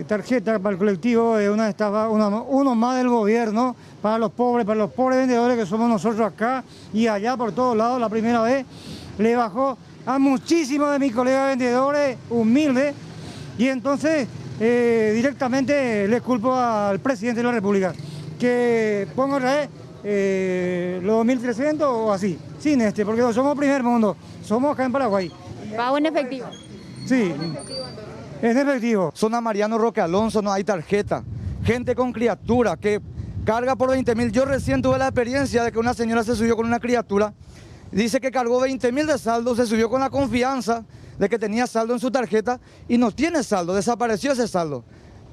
tarjeta para el colectivo es una estafa, uno más del gobierno para los pobres vendedores que somos nosotros acá y allá por todos lados. La primera vez le bajó a muchísimos de mis colegas vendedores humildes y entonces directamente le culpo al presidente de la República que ponga otra vez los 2.300 o así, sin porque no somos primer mundo, somos acá en Paraguay. ¿Pago en efectivo? Sí, en efectivo. Zona Mariano Roque Alonso no hay tarjeta. Gente con criatura que carga por 20.000. Yo recién tuve la experiencia de que una señora se subió con una criatura. Dice que cargó 20.000 de saldo, se subió con la confianza de que tenía saldo en su tarjeta y no tiene saldo, desapareció ese saldo.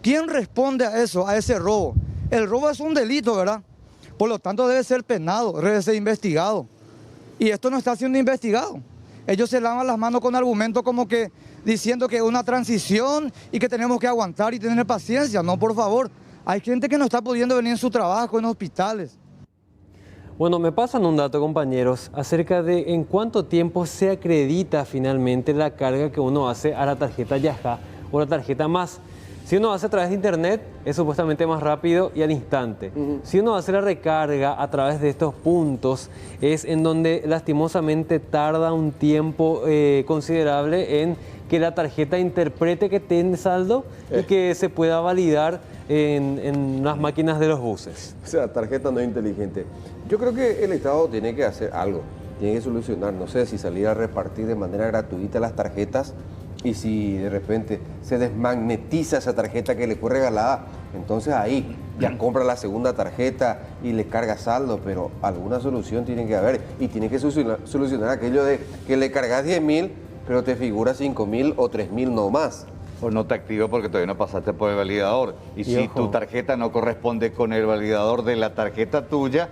¿Quién responde a eso, a ese robo? El robo es un delito, ¿verdad? Por lo tanto debe ser penado, debe ser investigado. Y esto no está siendo investigado. Ellos se lavan las manos con argumentos como que diciendo que es una transición y que tenemos que aguantar y tener paciencia. No, por favor. Hay gente que no está pudiendo venir en su trabajo, en hospitales. Bueno, me pasan un dato, compañeros, acerca de en cuánto tiempo se acredita finalmente la carga que uno hace a la tarjeta Yajá o la tarjeta Más. Si uno hace a través de internet, es supuestamente más rápido y al instante. Si uno hace la recarga a través de estos puntos, es en donde lastimosamente tarda un tiempo considerable en que la tarjeta interprete que tiene saldo y que se pueda validar en las máquinas de los buses. O sea, tarjeta no inteligente. Yo creo que el Estado tiene que hacer algo, tiene que solucionar, no sé, si salir a repartir de manera gratuita las tarjetas y si de repente se desmagnetiza esa tarjeta que le fue regalada, entonces ahí ya compra la segunda tarjeta y le carga saldo, pero alguna solución tiene que haber y tiene que solucionar aquello de que le cargas 10.000, pero te figura 5.000 o 3.000 no más. O no te activa porque todavía no pasaste por el validador. Y si ojo, tu tarjeta no corresponde con el validador de la tarjeta tuya,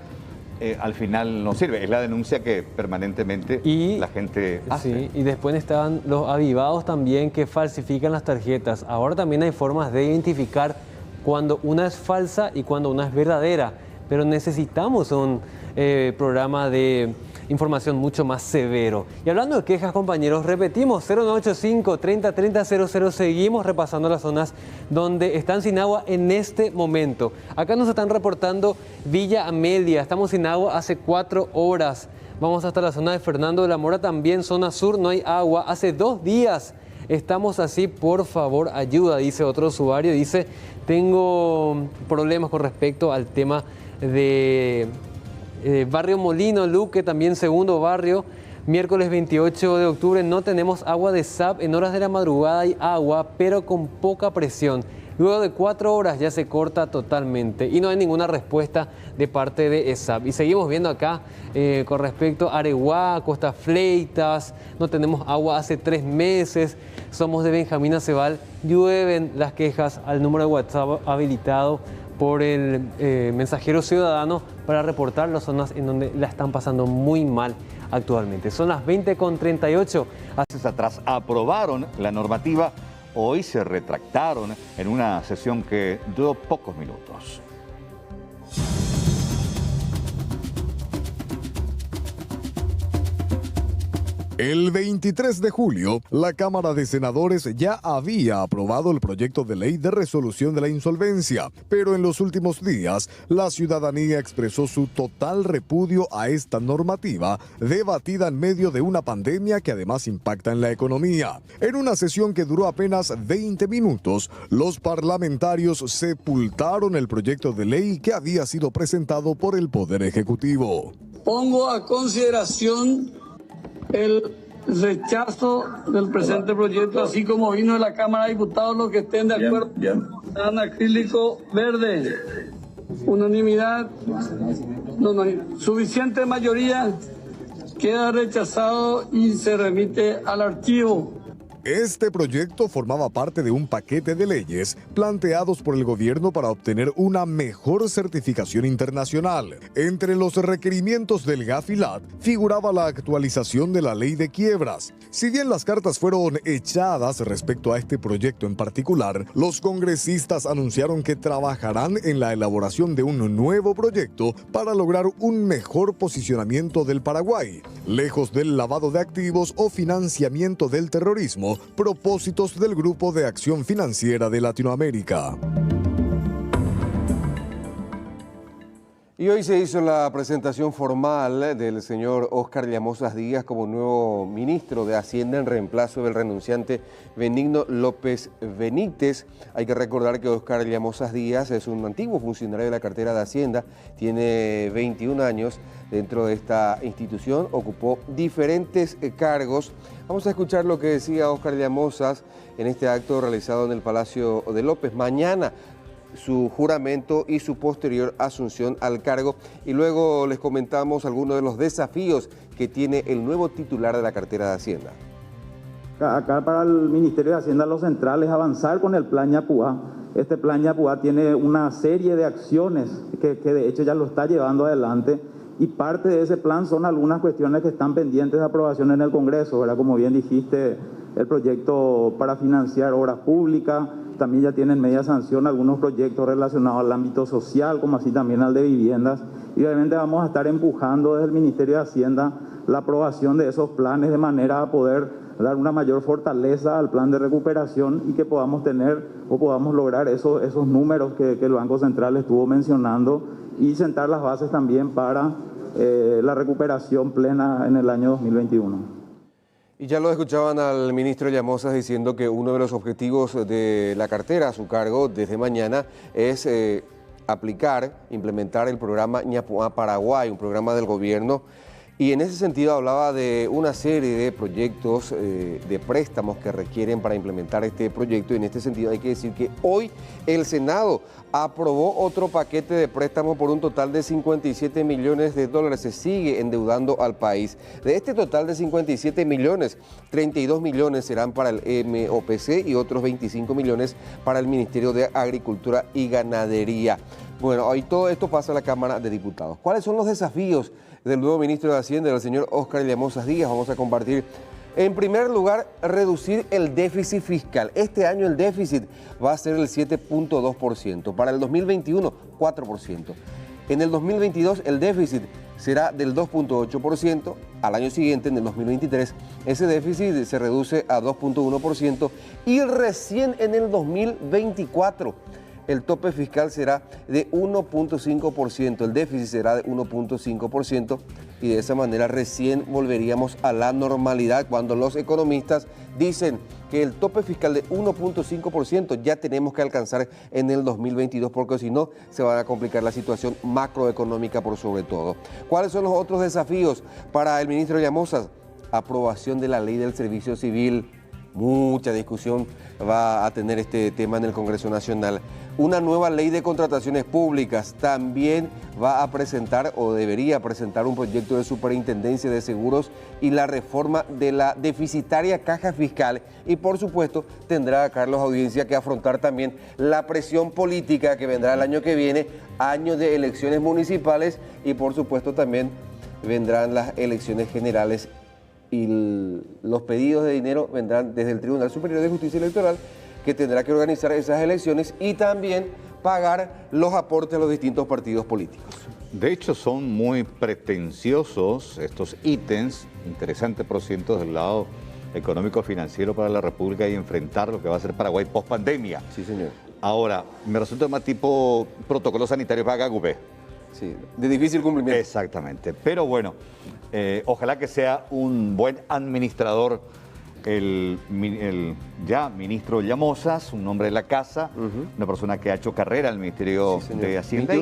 al final no sirve. Es la denuncia que permanentemente la gente hace. Sí, y después estaban los avivados también que falsifican las tarjetas. Ahora también hay formas de identificar cuando una es falsa y cuando una es verdadera. Pero necesitamos un programa de información mucho más severo. Y hablando de quejas, compañeros, repetimos, 0985-303000, seguimos repasando las zonas donde están sin agua en este momento. Acá nos están reportando Villa Amelia, estamos sin agua hace 4 horas. Vamos hasta la zona de Fernando de la Mora, también zona sur, no hay agua. Hace 2 días estamos así, por favor, ayuda, dice otro usuario. Dice, tengo problemas con respecto al tema de Barrio Molino, Luque, también segundo barrio. Miércoles 28 de octubre no tenemos agua de SAP, en horas de la madrugada hay agua, pero con poca presión. Luego de 4 horas ya se corta totalmente y no hay ninguna respuesta de parte de ESAP. Y seguimos viendo acá con respecto a Areguá, Costa Fleitas, no tenemos agua hace 3 meses. Somos de Benjamín Acebal, llueven las quejas al número de WhatsApp habilitado por el mensajero ciudadano para reportar las zonas en donde la están pasando muy mal actualmente. Son las 20:38. Hace atrás aprobaron la normativa, hoy se retractaron en una sesión que duró pocos minutos. El 23 de julio, la Cámara de Senadores ya había aprobado el proyecto de ley de resolución de la insolvencia, pero en los últimos días, la ciudadanía expresó su total repudio a esta normativa, debatida en medio de una pandemia que además impacta en la economía. En una sesión que duró apenas 20 minutos, los parlamentarios sepultaron el proyecto de ley que había sido presentado por el Poder Ejecutivo. Pongo a consideración el rechazo del presente proyecto, así como vino de la Cámara de Diputados. Los que estén de acuerdo, dan acrílico verde. Unanimidad, no hay suficiente mayoría, queda rechazado y se remite al archivo. Este proyecto formaba parte de un paquete de leyes planteados por el gobierno para obtener una mejor certificación internacional. Entre los requerimientos del Gafilat figuraba la actualización de la ley de quiebras. Si bien las cartas fueron echadas respecto a este proyecto en particular, los congresistas anunciaron que trabajarán en la elaboración de un nuevo proyecto para lograr un mejor posicionamiento del Paraguay, lejos del lavado de activos o financiamiento del terrorismo, propósitos del Grupo de Acción Financiera de Latinoamérica. Y hoy se hizo la presentación formal del señor Óscar Llamosas Díaz como nuevo ministro de Hacienda en reemplazo del renunciante Benigno López Benítez. Hay que recordar que Óscar Llamosas Díaz es un antiguo funcionario de la cartera de Hacienda, tiene 21 años dentro de esta institución, ocupó diferentes cargos. Vamos a escuchar lo que decía Óscar Llamosas en este acto realizado en el Palacio de López. Mañana su juramento y su posterior asunción al cargo, y luego les comentamos algunos de los desafíos que tiene el nuevo titular de la cartera de Hacienda. Acá para el Ministerio de Hacienda lo central es avanzar con el Plan Ñapuá. Este Plan Ñapuá tiene una serie de acciones que de hecho ya lo está llevando adelante, y parte de ese plan son algunas cuestiones que están pendientes de aprobación en el Congreso, ¿verdad? Como bien dijiste, el proyecto para financiar obras públicas, también ya tienen media sanción algunos proyectos relacionados al ámbito social, como así también al de viviendas, y obviamente vamos a estar empujando desde el Ministerio de Hacienda la aprobación de esos planes de manera a poder dar una mayor fortaleza al plan de recuperación y que podamos tener o podamos lograr esos números que el Banco Central estuvo mencionando y sentar las bases también para la recuperación plena en el año 2021. Y ya lo escuchaban al ministro Llamosas diciendo que uno de los objetivos de la cartera a su cargo desde mañana es implementar el programa Ñapuá Paraguay, un programa del gobierno. Y en ese sentido hablaba de una serie de proyectos, de préstamos que requieren para implementar este proyecto. Y en este sentido hay que decir que hoy el Senado aprobó otro paquete de préstamos por un total de 57 millones de dólares. Se sigue endeudando al país. De este total de 57 millones, 32 millones serán para el MOPC y otros 25 millones para el Ministerio de Agricultura y Ganadería. Bueno, hoy todo esto pasa a la Cámara de Diputados. ¿Cuáles son los desafíos del nuevo ministro de Hacienda, el señor Óscar Llamosas Díaz? Vamos a compartir. En primer lugar, reducir el déficit fiscal. Este año el déficit va a ser el 7.2%. Para el 2021, 4%. En el 2022 el déficit será del 2.8%. Al año siguiente, en el 2023, ese déficit se reduce a 2.1%. Y recién en el 2024, el tope fiscal será de 1.5%, el déficit será de 1.5% y de esa manera recién volveríamos a la normalidad cuando los economistas dicen que el tope fiscal de 1.5% ya tenemos que alcanzar en el 2022 porque si no se va a complicar la situación macroeconómica por sobre todo. ¿Cuáles son los otros desafíos para el ministro Llamosas? Aprobación de la ley del servicio civil. Mucha discusión va a tener este tema en el Congreso Nacional. Una nueva ley de contrataciones públicas. También va a presentar o debería presentar un proyecto de superintendencia de seguros y la reforma de la deficitaria caja fiscal. Y por supuesto tendrá Carlos Audiencia que afrontar también la presión política que vendrá el año que viene, año de elecciones municipales y por supuesto también vendrán las elecciones generales. Y los pedidos de dinero vendrán desde el Tribunal Superior de Justicia Electoral, que tendrá que organizar esas elecciones y también pagar los aportes a los distintos partidos políticos. De hecho, son muy pretenciosos estos ítems, interesante por ciento del lado económico-financiero para la República y enfrentar lo que va a ser Paraguay post-pandemia. Sí, señor. Ahora, me resulta más tipo protocolo sanitario para Gagupé. Sí, de difícil cumplimiento. Exactamente, pero bueno, ojalá que sea un buen administrador el ya ministro Llamosas, un hombre de la casa, una persona que ha hecho carrera al Ministerio de Hacienda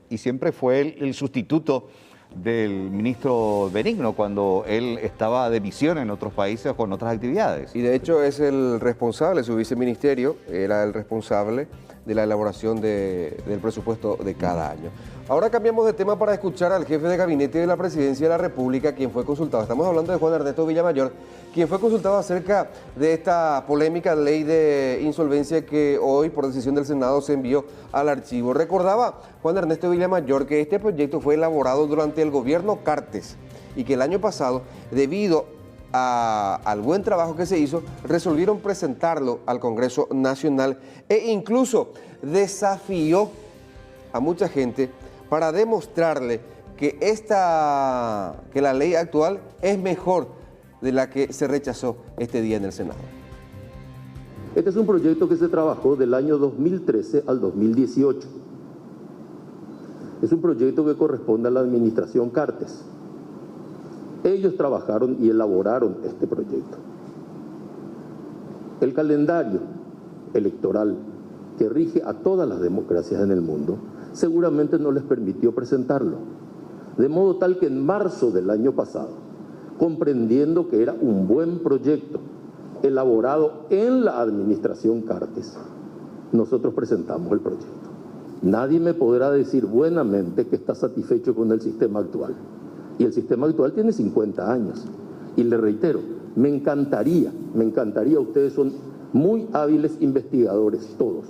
y siempre fue el sustituto del ministro Benigno cuando él estaba de misión en otros países con otras actividades. Y de hecho es el responsable, su viceministerio era el responsable de la elaboración del presupuesto de cada año. Ahora cambiamos de tema para escuchar al jefe de gabinete de la Presidencia de la República, quien fue consultado. Estamos hablando de Juan Ernesto Villamayor, quien fue consultado acerca de esta polémica ley de insolvencia que hoy, por decisión del Senado, se envió al archivo. Recordaba Juan Ernesto Villamayor que este proyecto fue elaborado durante el gobierno Cartes y que el año pasado, debido al buen trabajo que se hizo, resolvieron presentarlo al Congreso Nacional e incluso desafió a mucha gente para demostrarle que la ley actual es mejor de la que se rechazó este día en el Senado. Este es un proyecto que se trabajó del año 2013 al 2018. Es un proyecto que corresponde a la administración Cartes. Ellos trabajaron y elaboraron este proyecto. El calendario electoral que rige a todas las democracias en el mundo seguramente no les permitió presentarlo. De modo tal que en marzo del año pasado, comprendiendo que era un buen proyecto elaborado en la administración Cartes, nosotros presentamos el proyecto. Nadie me podrá decir buenamente que está satisfecho con el sistema actual. Y el sistema actual tiene 50 años. Y le reitero, me encantaría, ustedes son muy hábiles investigadores todos,